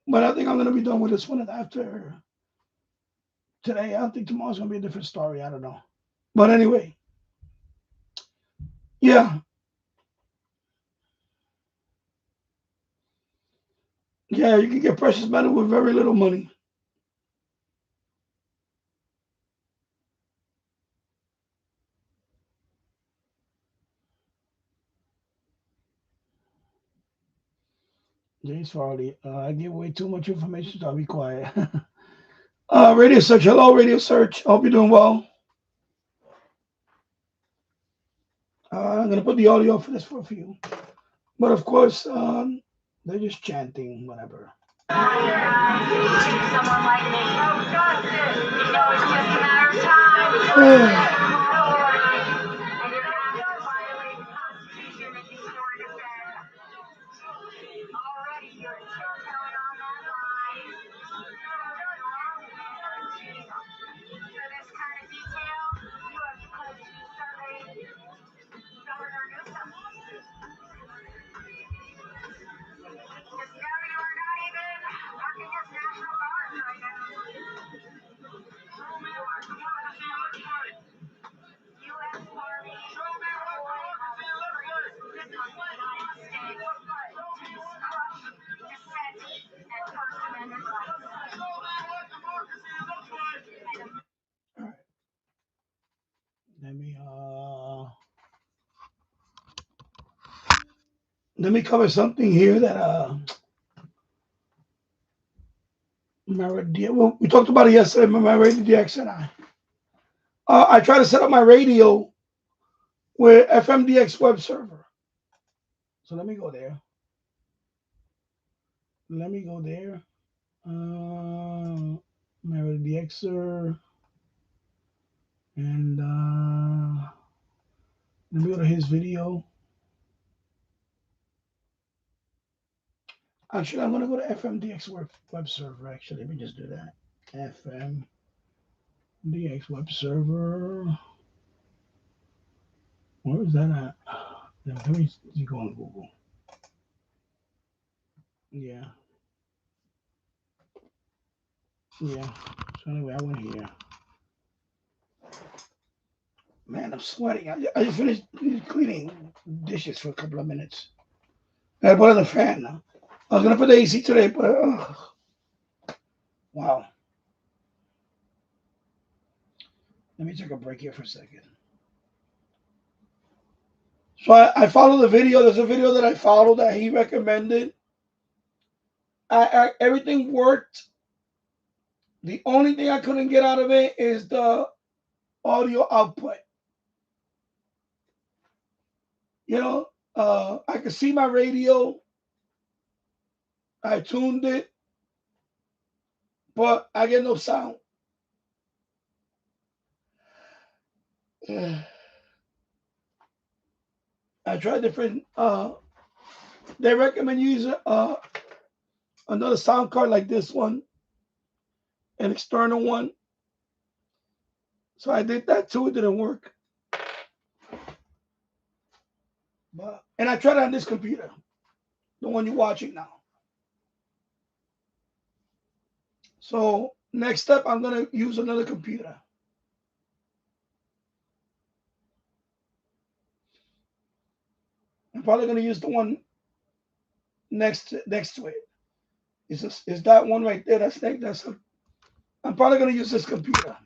but I think I'm gonna be done with this one after today. I think tomorrow's gonna be a different story. I don't know, but anyway, yeah. Yeah, you can get precious metal with very little money. James Farley, I give away too much information, so I'll be quiet. Radio Search, hello, Radio Search. Hope you're doing well. I'm going to put the audio for this for a few. But of course, they're just chanting, whatever. Someone like me. Oh, justice. You know, it's just a matter of time. Let me cover something here that well, we talked about it yesterday. My radio DX and I tried to set up my radio with FMDX web server. So let me go there. My radio DXer, and let me go to his video. Actually, I'm going to go to FMDX web server. Actually, let me just do that. FMDX web server. Where is that at? Let me go on Google. Yeah. So anyway, I went here. Man, I'm sweating. I just finished cleaning dishes for a couple of minutes. I put on the fan now. I was going to put the AC today, but wow. Let me take a break here for a second. So I followed the video. There's a video that I followed that he recommended. Everything worked. The only thing I couldn't get out of it is the audio output. I could see my radio. I tuned it, but I get no sound. I tried different. They recommend using another sound card like this one, an external one. So I did that too. It didn't work. And I tried it on this computer, the one you're watching now. So next step, I'm gonna use another computer. I'm probably gonna use the one next to it. Is that one right there? I'm probably gonna use this computer.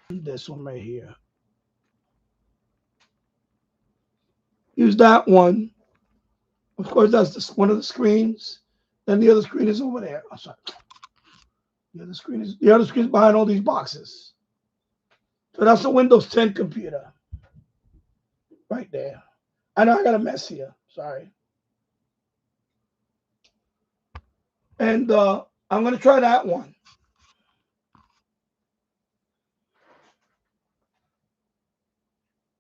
This one right here. Use that one. Of course, that's one of the screens. Then the other screen is over there. I'm sorry. The other screen is behind all these boxes. So that's a Windows 10 computer. Right there. I know I got a mess here. Sorry. And I'm gonna try that one.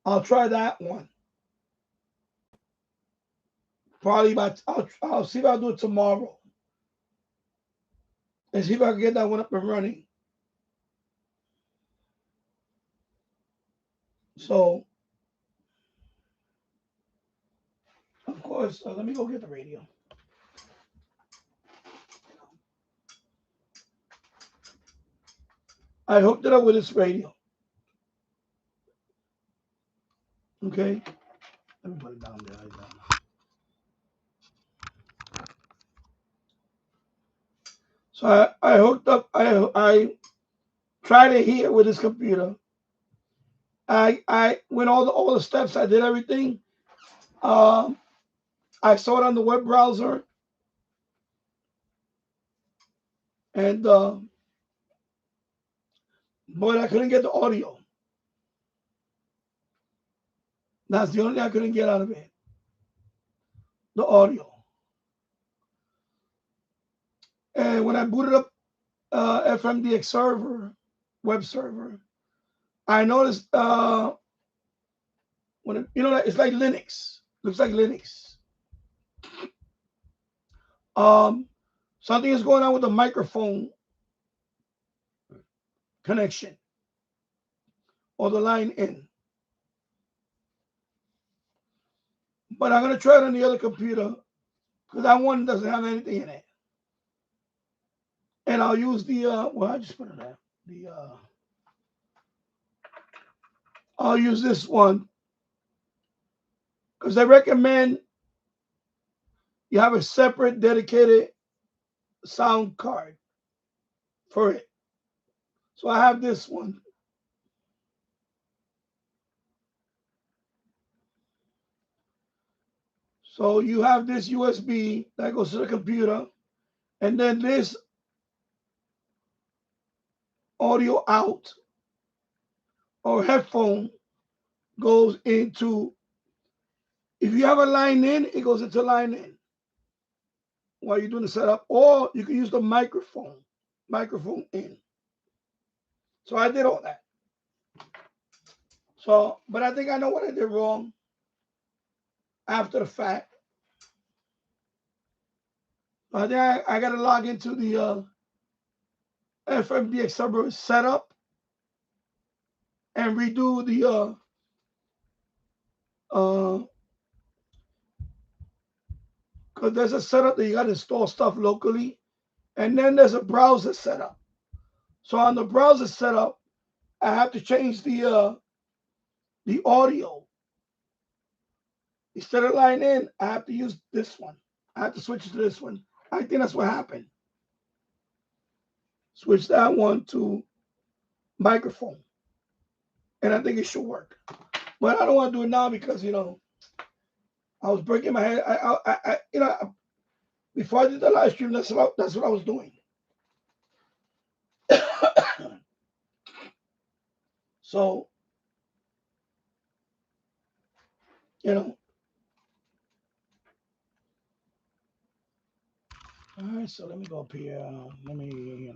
I'll try that one. Probably I'll see if I'll do it tomorrow. And see if I can get that one up and running. So, of course, let me go get the radio. I hooked it up with this radio. Okay. Let me put it down there. So I hooked up. I tried it here with this computer. I went all the steps. I did everything. I saw it on the web browser, and but I couldn't get the audio. That's the only thing I couldn't get out of it. The audio. And when I booted up FMDX server, web server, I noticed it's like Linux. Looks like Linux. Something is going on with the microphone connection or the line in. But I'm gonna try it on the other computer because that one doesn't have anything in it. And I'll use the I just put it there. I'll use this one because they recommend you have a separate dedicated sound card for it. So I have this one. So you have this USB that goes to the computer, and then this audio out or headphone goes into, if you have a line in, it goes into line in while you're doing the setup, or you can use the microphone in. So I did all that. So, but I think I know what I did wrong after the fact. I think I got to log into the FMDX server setup and redo the because there's a setup that you got to install stuff locally, and then there's a browser setup. So on the browser setup, I have to change the audio. Instead of line in, I have to use this one. I have to switch to this one. I think that's what happened. Switch that one to microphone, and I think it should work. But I don't want to do it now because I was breaking my head. I before I did the live stream, that's what I was doing. So you know. All right, so let me go up here. Let me,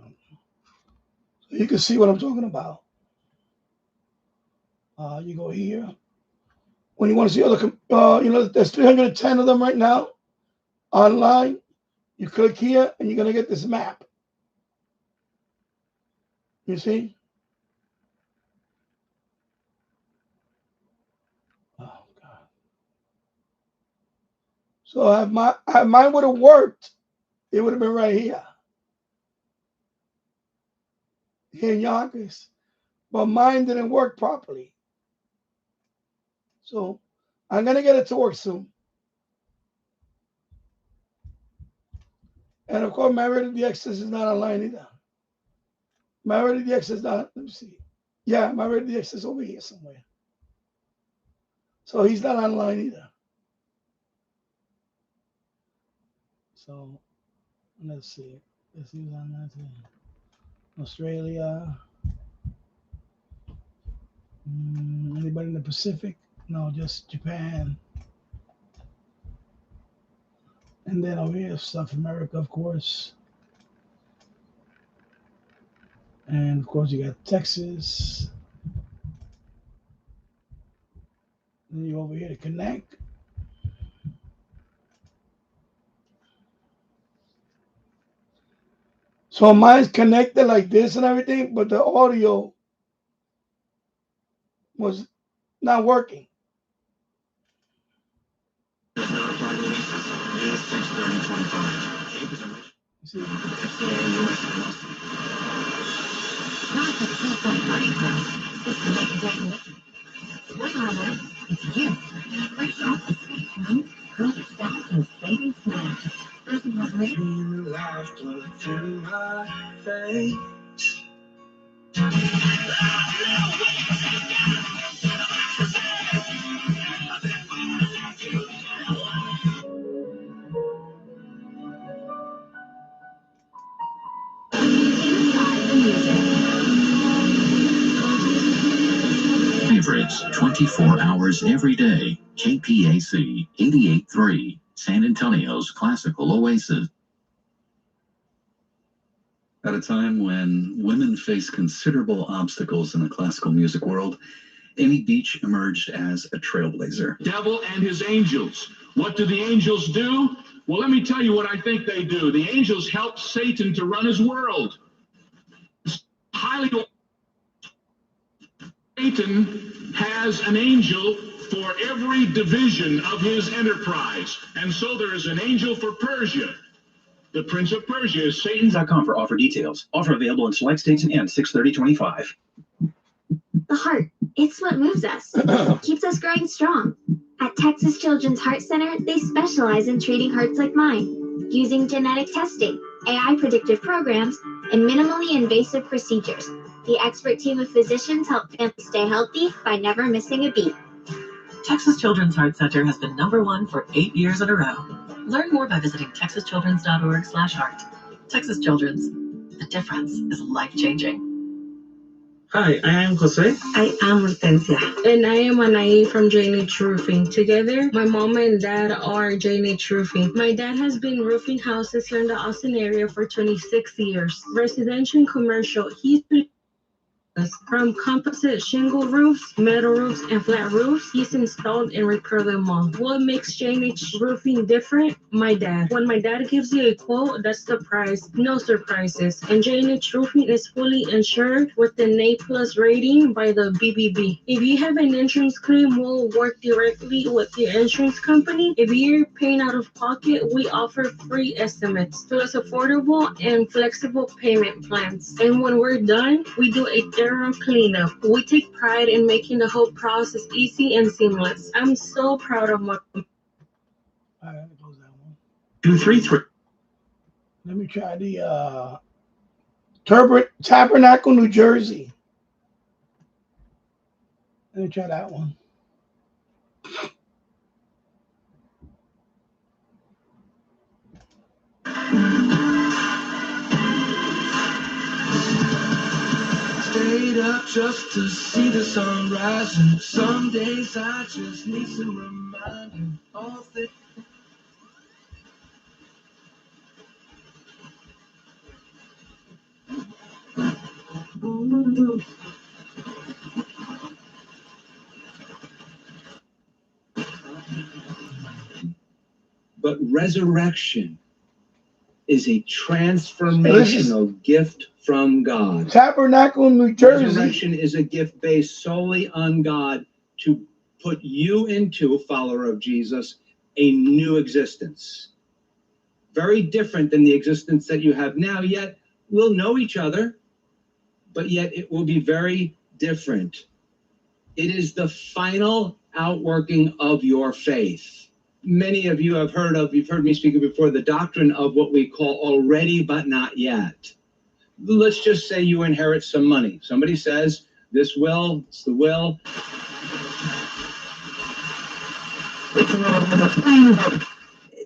so you can see what I'm talking about. You go here. When you want to see other, there's 310 of them right now online. You click here, and you're gonna get this map. You see? Oh God! So if mine would have worked, it would have been right here in Yonkers, but mine didn't work properly. So I'm gonna get it to work soon. And of course, my Ready DX is not online either. My Ready DX is not. Let me see. Yeah, my Ready DX is over here somewhere. So he's not online either. So let's see. Let's see who's on that thing. Australia. Anybody in the Pacific? No, just Japan. And then over here, South America, of course. And of course, you got Texas. Then you over here to connect. So mine's connected like this and everything, but the audio was not working. Favorites 24 hours every day. KPAC 88.3, San Antonio's classical oasis. At a time when women face considerable obstacles in the classical music world, Amy Beach emerged as a trailblazer. Devil and his angels. What do the angels do? Well, let me tell you what I think they do. The angels help Satan to run his world. Highly Satan has an angel for every division of his enterprise. And so there is an angel for Persia. The Prince of Persia is Satan.com for offer details. Offer available in select states and ends 6/30/25. The heart, it's what moves us, keeps us growing strong. At Texas Children's Heart Center, they specialize in treating hearts like mine, using genetic testing, AI predictive programs, and minimally invasive procedures. The expert team of physicians help families stay healthy by never missing a beat. Texas Children's Heart Center has been #1 for 8 years in a row. Learn more by visiting texaschildrens.org/heart. Texas Children's. The difference is life-changing. Hi, I am Jose. I am Hortensia. And I am Anaí from J&H Roofing. Together, my mom and dad are J&H Roofing. My dad has been roofing houses here in the Austin area for 26 years. Residential and commercial. He's been from composite shingle roofs, metal roofs, and flat roofs. He's installed and repaired them all. What makes J&H Roofing different? My dad. When my dad gives you a quote, that's the price. No surprises. And J&H Roofing is fully insured with an A+ rating by the BBB. If you have an insurance claim, we'll work directly with the insurance company. If you're paying out of pocket, we offer free estimates, plus affordable and flexible payment plans. And when we're done, we do a thorough cleanup. We take pride in making the whole process easy and seamless. I'm so proud of my. All right, let me close that one. 233. Let me try the Tabernacle, New Jersey. Let me try that one. Stay get up just to see the sun rising. Some days I just need some reminding. All things. But resurrection is a transformational gift from God. Tabernacle, New Jersey. Resurrection is a gift based solely on God to put you into, a follower of Jesus, a new existence. Very different than the existence that you have now, yet we'll know each other, but yet it will be very different. It is the final outworking of your faith. Many of you have heard of, you've heard me speak before, the doctrine of what we call already but not yet. Let's just say you inherit some money. Somebody says, this will, it's the will.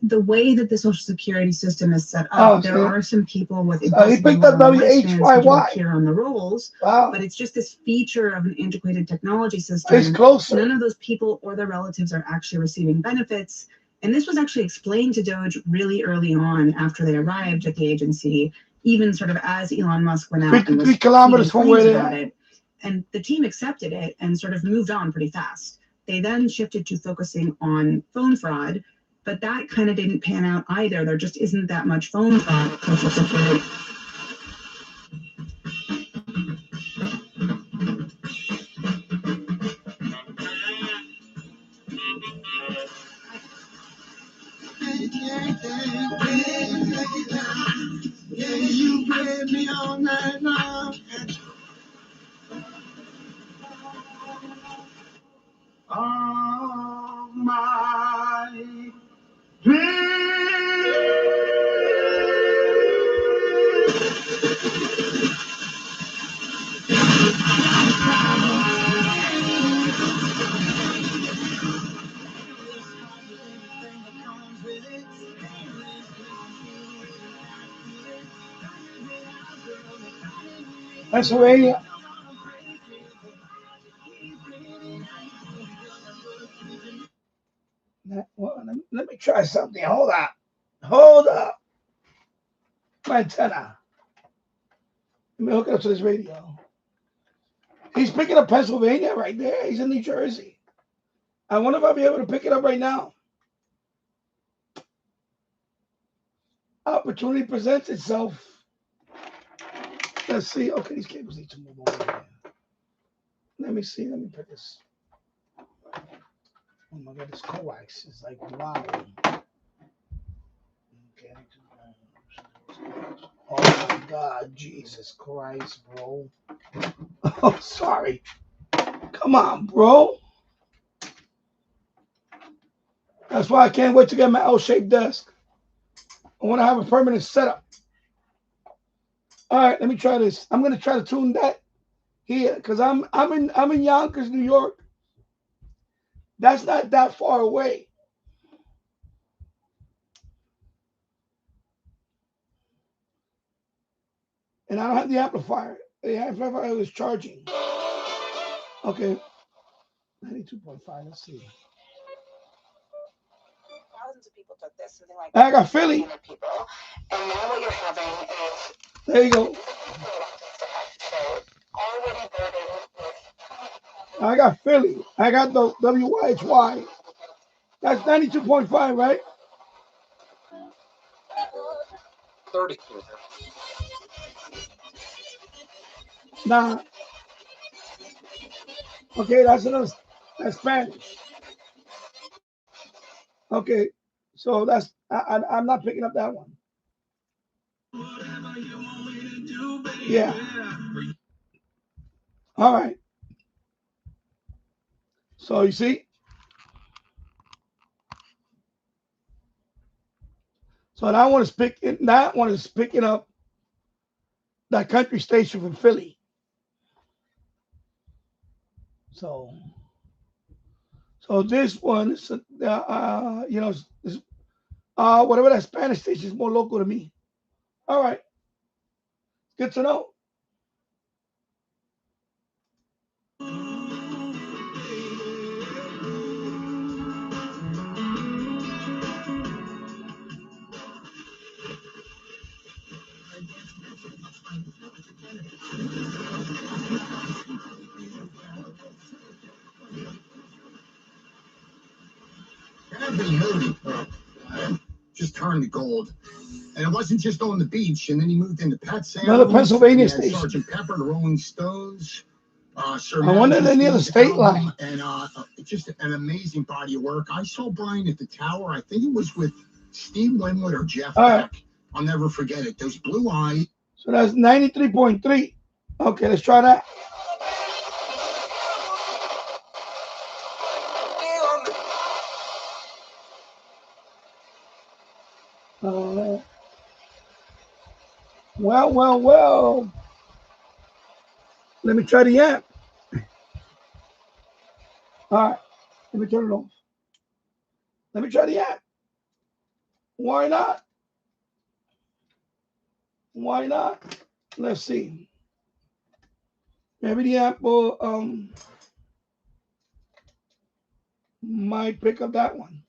The way that the Social Security system is set up, there are some people with impossible he picked up lifespans who WHYY. appear on the rolls, but it's just this feature of an integrated technology system. It's closer. None of those people or their relatives are actually receiving benefits. And this was actually explained to Doge really early on after they arrived at the agency, even sort of as Elon Musk went out and was 53 kilometers from where they about are. it. And the team accepted it and sort of moved on pretty fast. They then shifted to focusing on phone fraud, but that kind of didn't pan out either. There just isn't that much phone fraud at Social Security. Yeah, you gave me all night long. All my Pennsylvania. Let me try something. Hold up. Hold up. My antenna. Let me hook it up to this radio. He's picking up Pennsylvania right there. He's in New Jersey. I wonder if I'll be able to pick it up right now. Opportunity presents itself. Let's see. Okay, these cables need to move over here. Let me see. Let me put this. Oh my God, this coax is like wow. Okay. Oh my God, Jesus Christ, bro. Oh, sorry. Come on, bro. That's why I can't wait to get my L-shaped desk. I want to have a permanent setup. All right, let me try this. I'm gonna try to tune that here because I'm in Yonkers, New York. That's not that far away. And I don't have the amplifier. The amplifier is charging. Okay. 92.5. Let's see. Thousands of people took this, something like I got Philly. people. And now what you're having is there you go. I got Philly. I got the WYHY. That's 92.5, right? 30. Nah. Okay, that's Spanish. Okay, so that's I'm not picking up that one. Yeah. All right. So you see. So that one is picking up that country station from Philly. So this one is whatever that Spanish station is more local to me. All right. Good to know. I've been hurting. Just turned to gold. And it wasn't just on the beach. And then he moved into Pet Sounds. Another Pennsylvania He had station. Sergeant Pepper, the Rolling Stones. Sir I wonder if they're near the Majesty's state album, line. And just an amazing body of work. I saw Brian at the Tower. I think it was with Steve Winwood or Jeff All right. Beck. I'll never forget it. Those blue eyes. So that's 93.3. Okay, let's try that. Well. Let me try the app. All right, let me turn it off. Let me try the app. Why not? Why not? Let's see. Maybe the app will might pick up that one.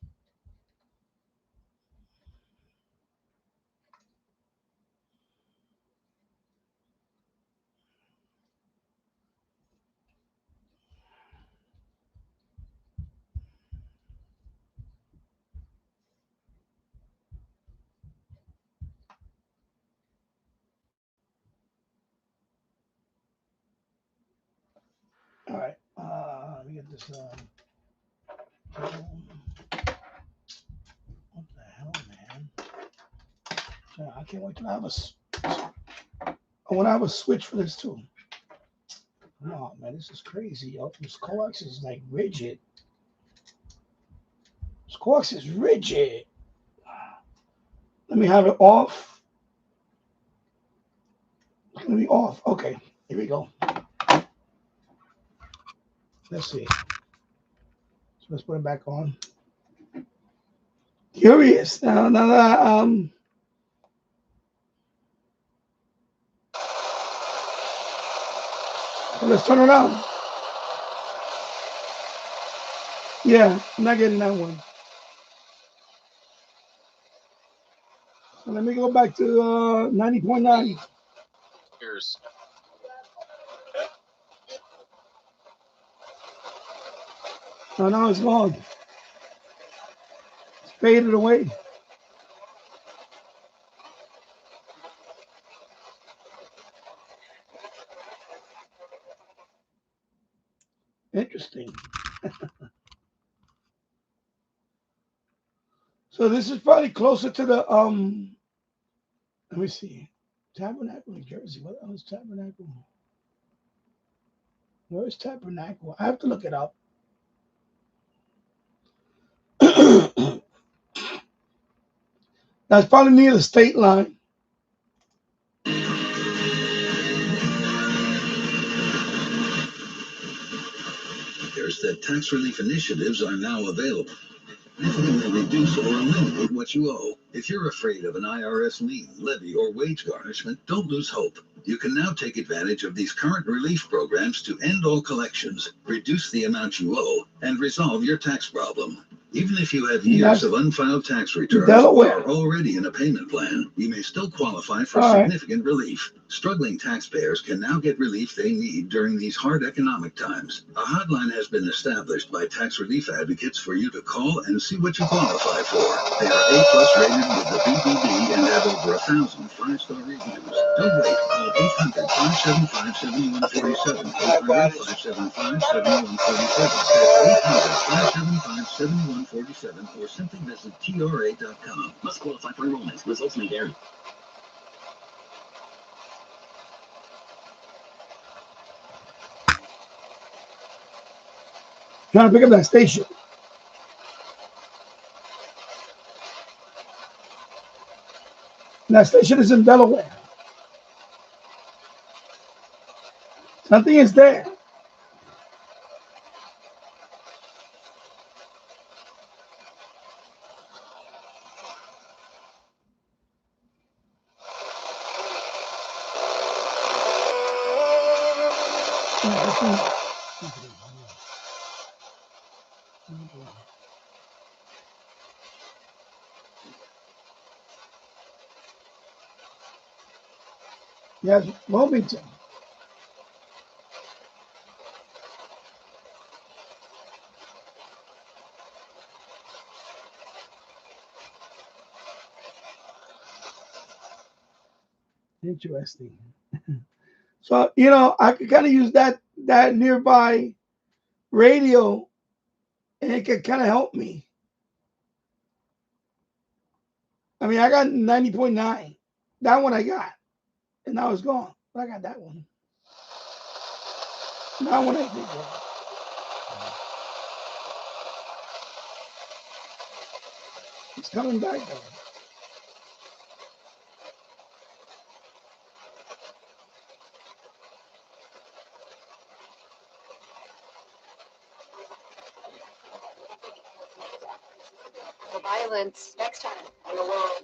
All right. Let me get this. What the hell, man? I can't wait to have I want to have a switch for this too. Oh man, this is crazy, yo. This coax is like rigid. This coax is rigid. Let me have it off. Let me off. Okay, here we go. Let's see. So let's put it back on. Curious. Now that let's turn it on. Yeah, I'm not getting that one. So let me go back to 90.9. Cheers. Oh, no, it's gone. It's faded away. Interesting. So this is probably closer to the let me see. Tabernacle, New Jersey. What else is Tabernacle? Where is Tabernacle? I have to look it up. That's probably near the state line. There's that tax relief initiatives are now available. Significantly reduce or eliminate what you owe. If you're afraid of an IRS lien, levy, or wage garnishment, don't lose hope. You can now take advantage of these current relief programs to end all collections, reduce the amount you owe, and resolve your tax problem. Even if you have years of unfiled tax returns or are already in a payment plan, you may still qualify for significant relief. Struggling taxpayers can now get relief they need during these hard economic times. A hotline has been established by tax relief advocates for you to call and see what you qualify for. They are A+ rated with the BBB and have over 1,000 5-star reviews. Don't wait. Call 800-575-7147, 800-575-7147. That's 800-575-7147, or simply visit TRA.com. Must qualify for enrollment. Results may vary. Trying to pick up that station. That station is in Delaware. Nothing is there. Yes, Wilmington. Interesting. So, you know, I could kind of use that nearby radio, and it could kind of help me. I mean, I got 90.9. That one I got, and now it's gone. But I got that one. That one I did get. It's coming back though. The violence next time in the world.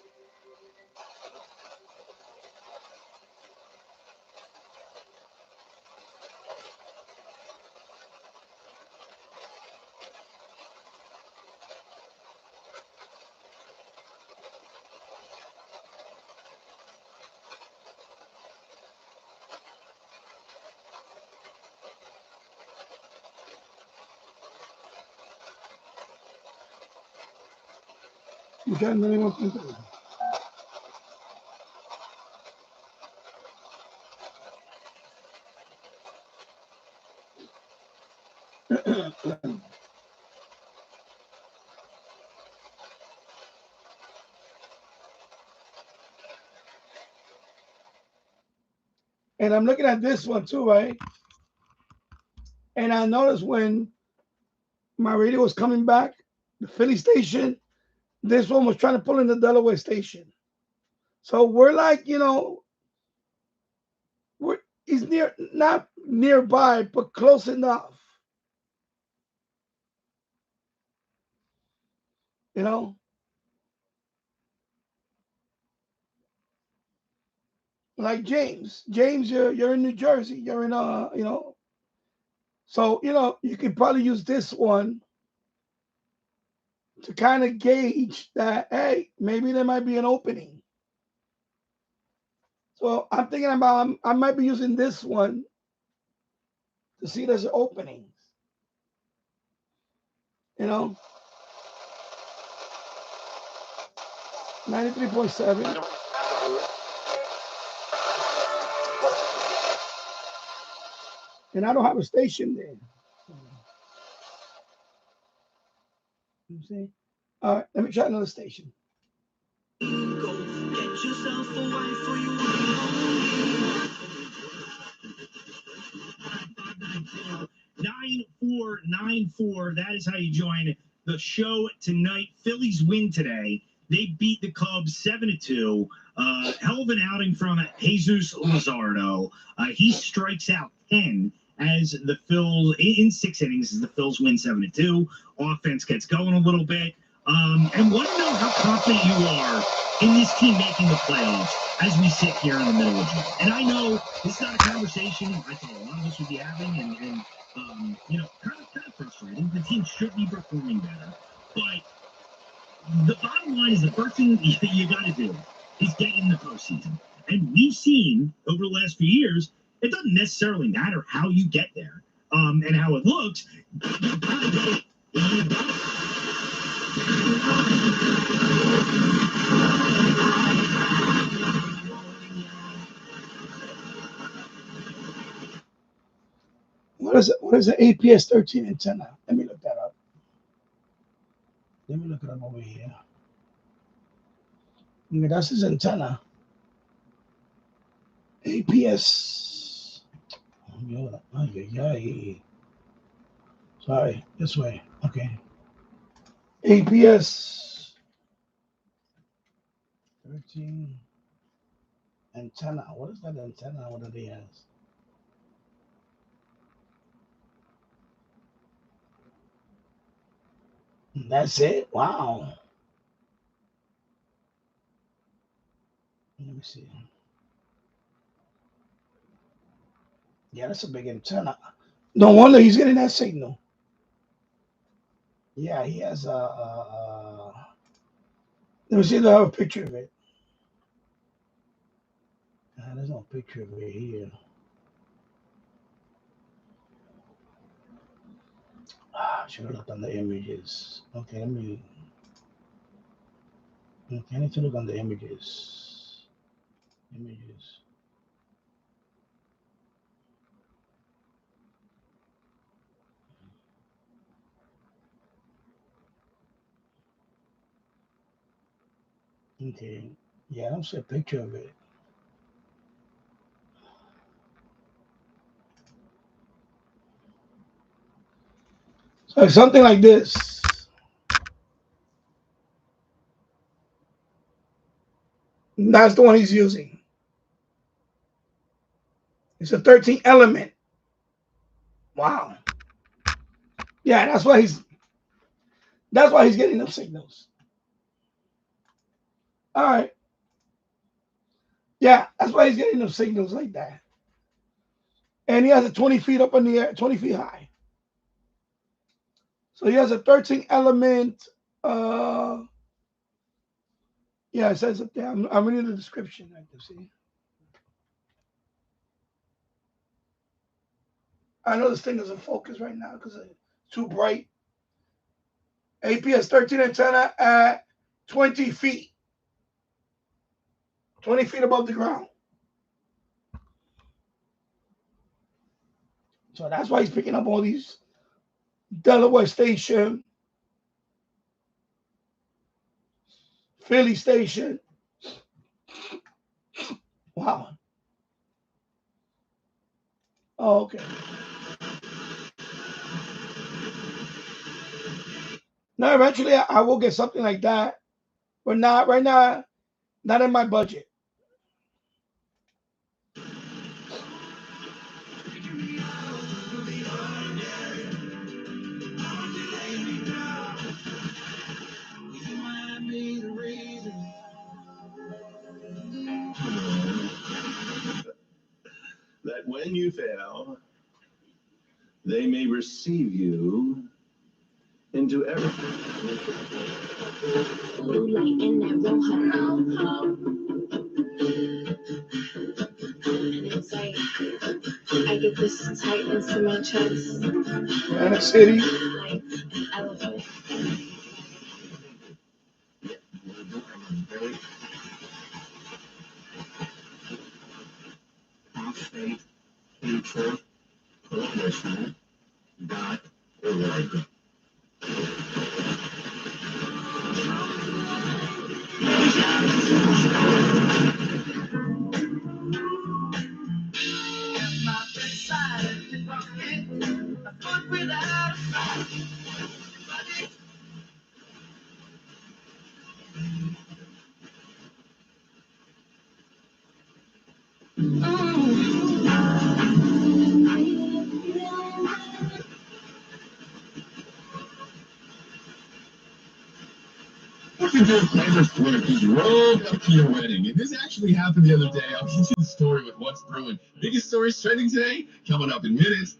You got another one? And I'm looking at this one too, right? And I noticed when my radio was coming back, the Philly station, this one was trying to pull in the Delaware station. So we're like, you know, he's not nearby, but close enough. You know? Like James. James, you're in New Jersey. You're in you know. So, you know, you could probably use this one to kind of gauge that, hey, maybe there might be an opening. So I'm thinking about I might be using this one to see there's openings. You know? 93.7. And I don't have a station there. You see? All right, let me try another station. Get yourself a wife or you 9494. That is how you join the show tonight. Phillies win today. They beat the Cubs 7-2. Hell of an outing from Jesus Luzardo. He strikes out 10 as the Phils in 6 innings as the Phils win 7-2. Offense gets going a little bit. And want to know how confident you are in this team making the playoffs as we sit here in the middle of June. And I know this is not a conversation I thought a lot of us would be having, and you know, kind of frustrating. The team should be performing better, but the bottom line is the first thing you got to do is get in the postseason. And we've seen over the last few years, it doesn't necessarily matter how you get there and how it looks. What is an APS 13 antenna? Let me look that up. Let me look it up over here. Yeah, that's his antenna. APS. Sorry, this way. Okay. APS 13 antenna. What is that antenna? What do they have? That's it? Wow. Let me see. Yeah, that's a big antenna. No wonder he's getting that signal. Yeah, he has let me see if I have a picture of it. There's no picture of it here. I should have looked on the images. Okay, let me. Okay, I need to look on the images. Images. Okay. Yeah, I don't see a picture of it. So it's something like this. That's the one he's using. It's a 13 element. Wow. Yeah, that's why he's getting them signals. All right. Yeah, that's why he's getting them signals like that. And he has it 20 feet up in the air, 20 feet high. So he has a 13 element. Yeah, it says up there. I'm reading the description. I can see. I know this thing doesn't focus right now because it's too bright. APS 13 antenna at 20 feet. 20 feet above the ground. So that's why he's picking up all these Delaware station, Philly station. Wow. Oh, okay. Now, eventually, I will get something like that, but not right now. Not in my budget. That when you fail, they may receive you into everything. Blue light in that rojo. And it's like, I get this tightness in my chest. Atlantic City. Like an elephant. What you do Taylor Swift just rolled up to your wedding. And this actually happened the other day. I'll get you the story with what's brewing. Biggest stories trending today, coming up in minutes.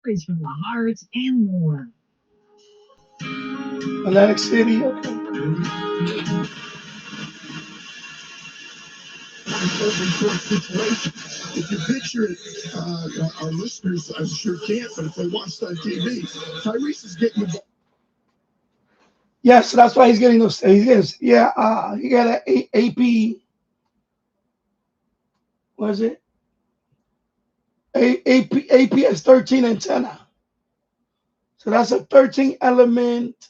Stories from the heart and more. Atlantic City. Okay. Situation. If you picture it, our listeners, I'm sure can't, but if they watched on TV, Tyrese is getting the ball. Yeah, so that's why he's getting those. He got an AP. What is it? APS 13 antenna. So that's a 13 element.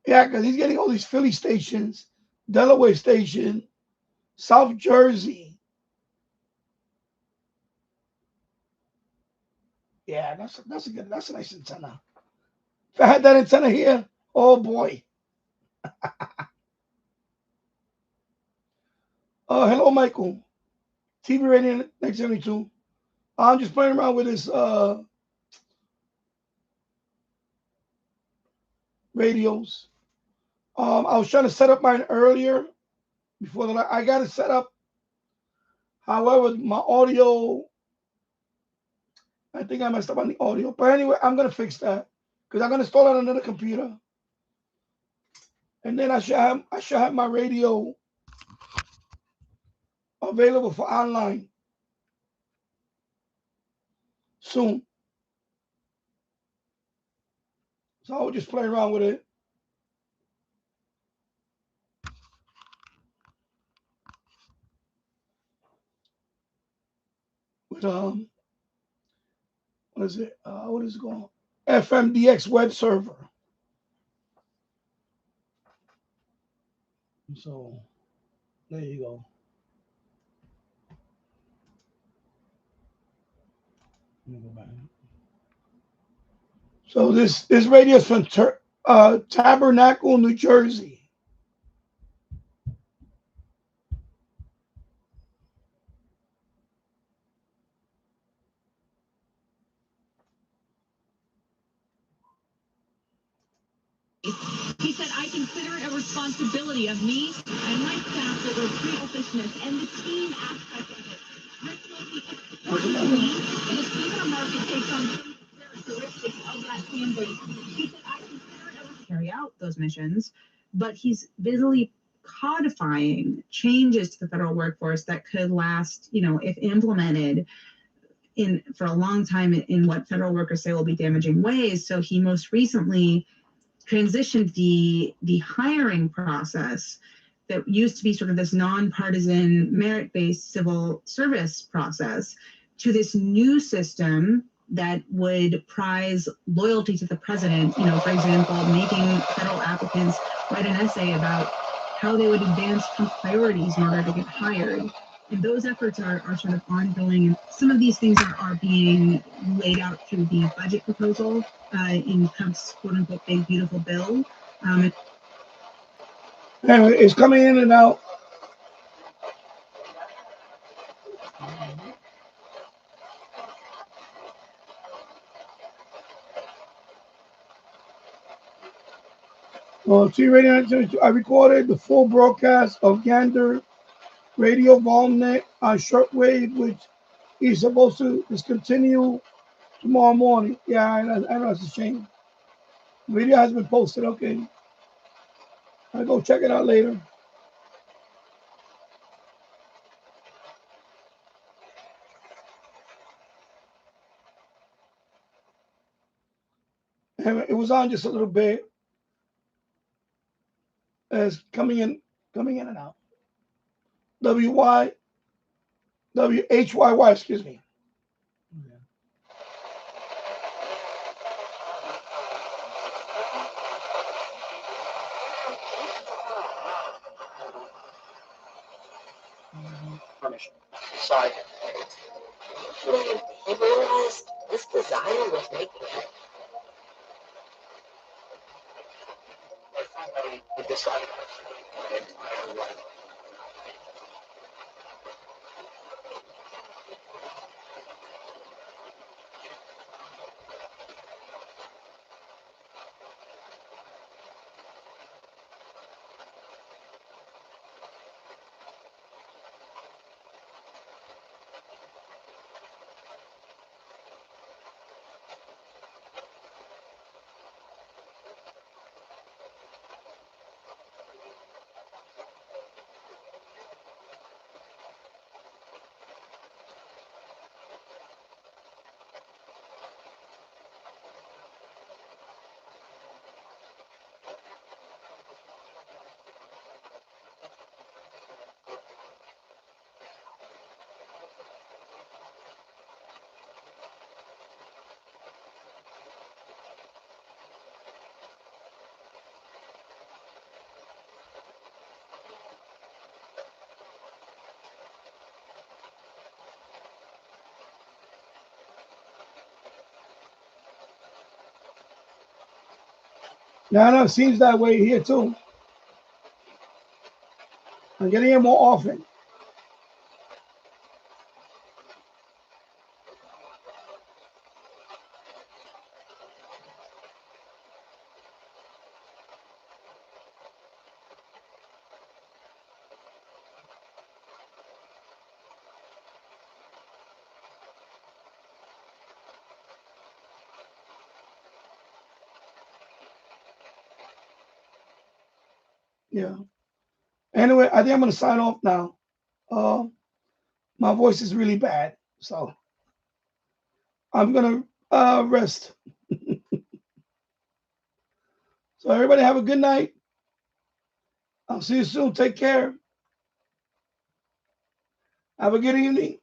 Yeah, because he's getting all these Philly stations, Delaware station, South Jersey. Yeah, that's a nice antenna. If I had that antenna here, oh boy. Hello, Michael. TV rating 1972. I'm just playing around with this radios. I was trying to set up mine earlier before I got it set up. However, my audio, I think I messed up on the audio. But anyway, I'm gonna fix that because I'm gonna install it on another computer, and then I should have my radio available for online soon. So I will just play around with it. with what is it? What is it called? FMDX web server. So there you go. Let me go back. So this radio is from Tabernacle, New Jersey. He said, I consider it a responsibility of me and my staff that we're pre-selfishness and the team aspect of it. And the Stephen market takes on characteristics of that fan base. He said, I consider it a carry out those missions, but he's busily codifying changes to the federal workforce that could last, if implemented for a long time in what federal workers say will be damaging ways. So he most recently transitioned the hiring process that used to be sort of this nonpartisan merit-based civil service process to this new system that would prize loyalty to the president, for example, making federal applicants write an essay about how they would advance key priorities in order to get hired. And those efforts are sort of ongoing. And some of these things are being laid out through the budget proposal in Trump's quote-unquote big, beautiful bill. And it's coming in and out. Well, T-Radio, I recorded the full broadcast of Gander Radio VolNet on Shortwave, which is supposed to discontinue tomorrow morning. Yeah, I know it's a shame. The video has been posted. Okay. I'll go check it out later. And it was on just a little bit. It's coming in and out. WHYY, excuse me. Sorry. He realized this design was making it. He decided Yeah, I know it seems that way here too. I'm getting it more often. Yeah. Anyway, I think I'm going to sign off now. My voice is really bad, so I'm going to rest. So everybody have a good night. I'll see you soon. Take care. Have a good evening.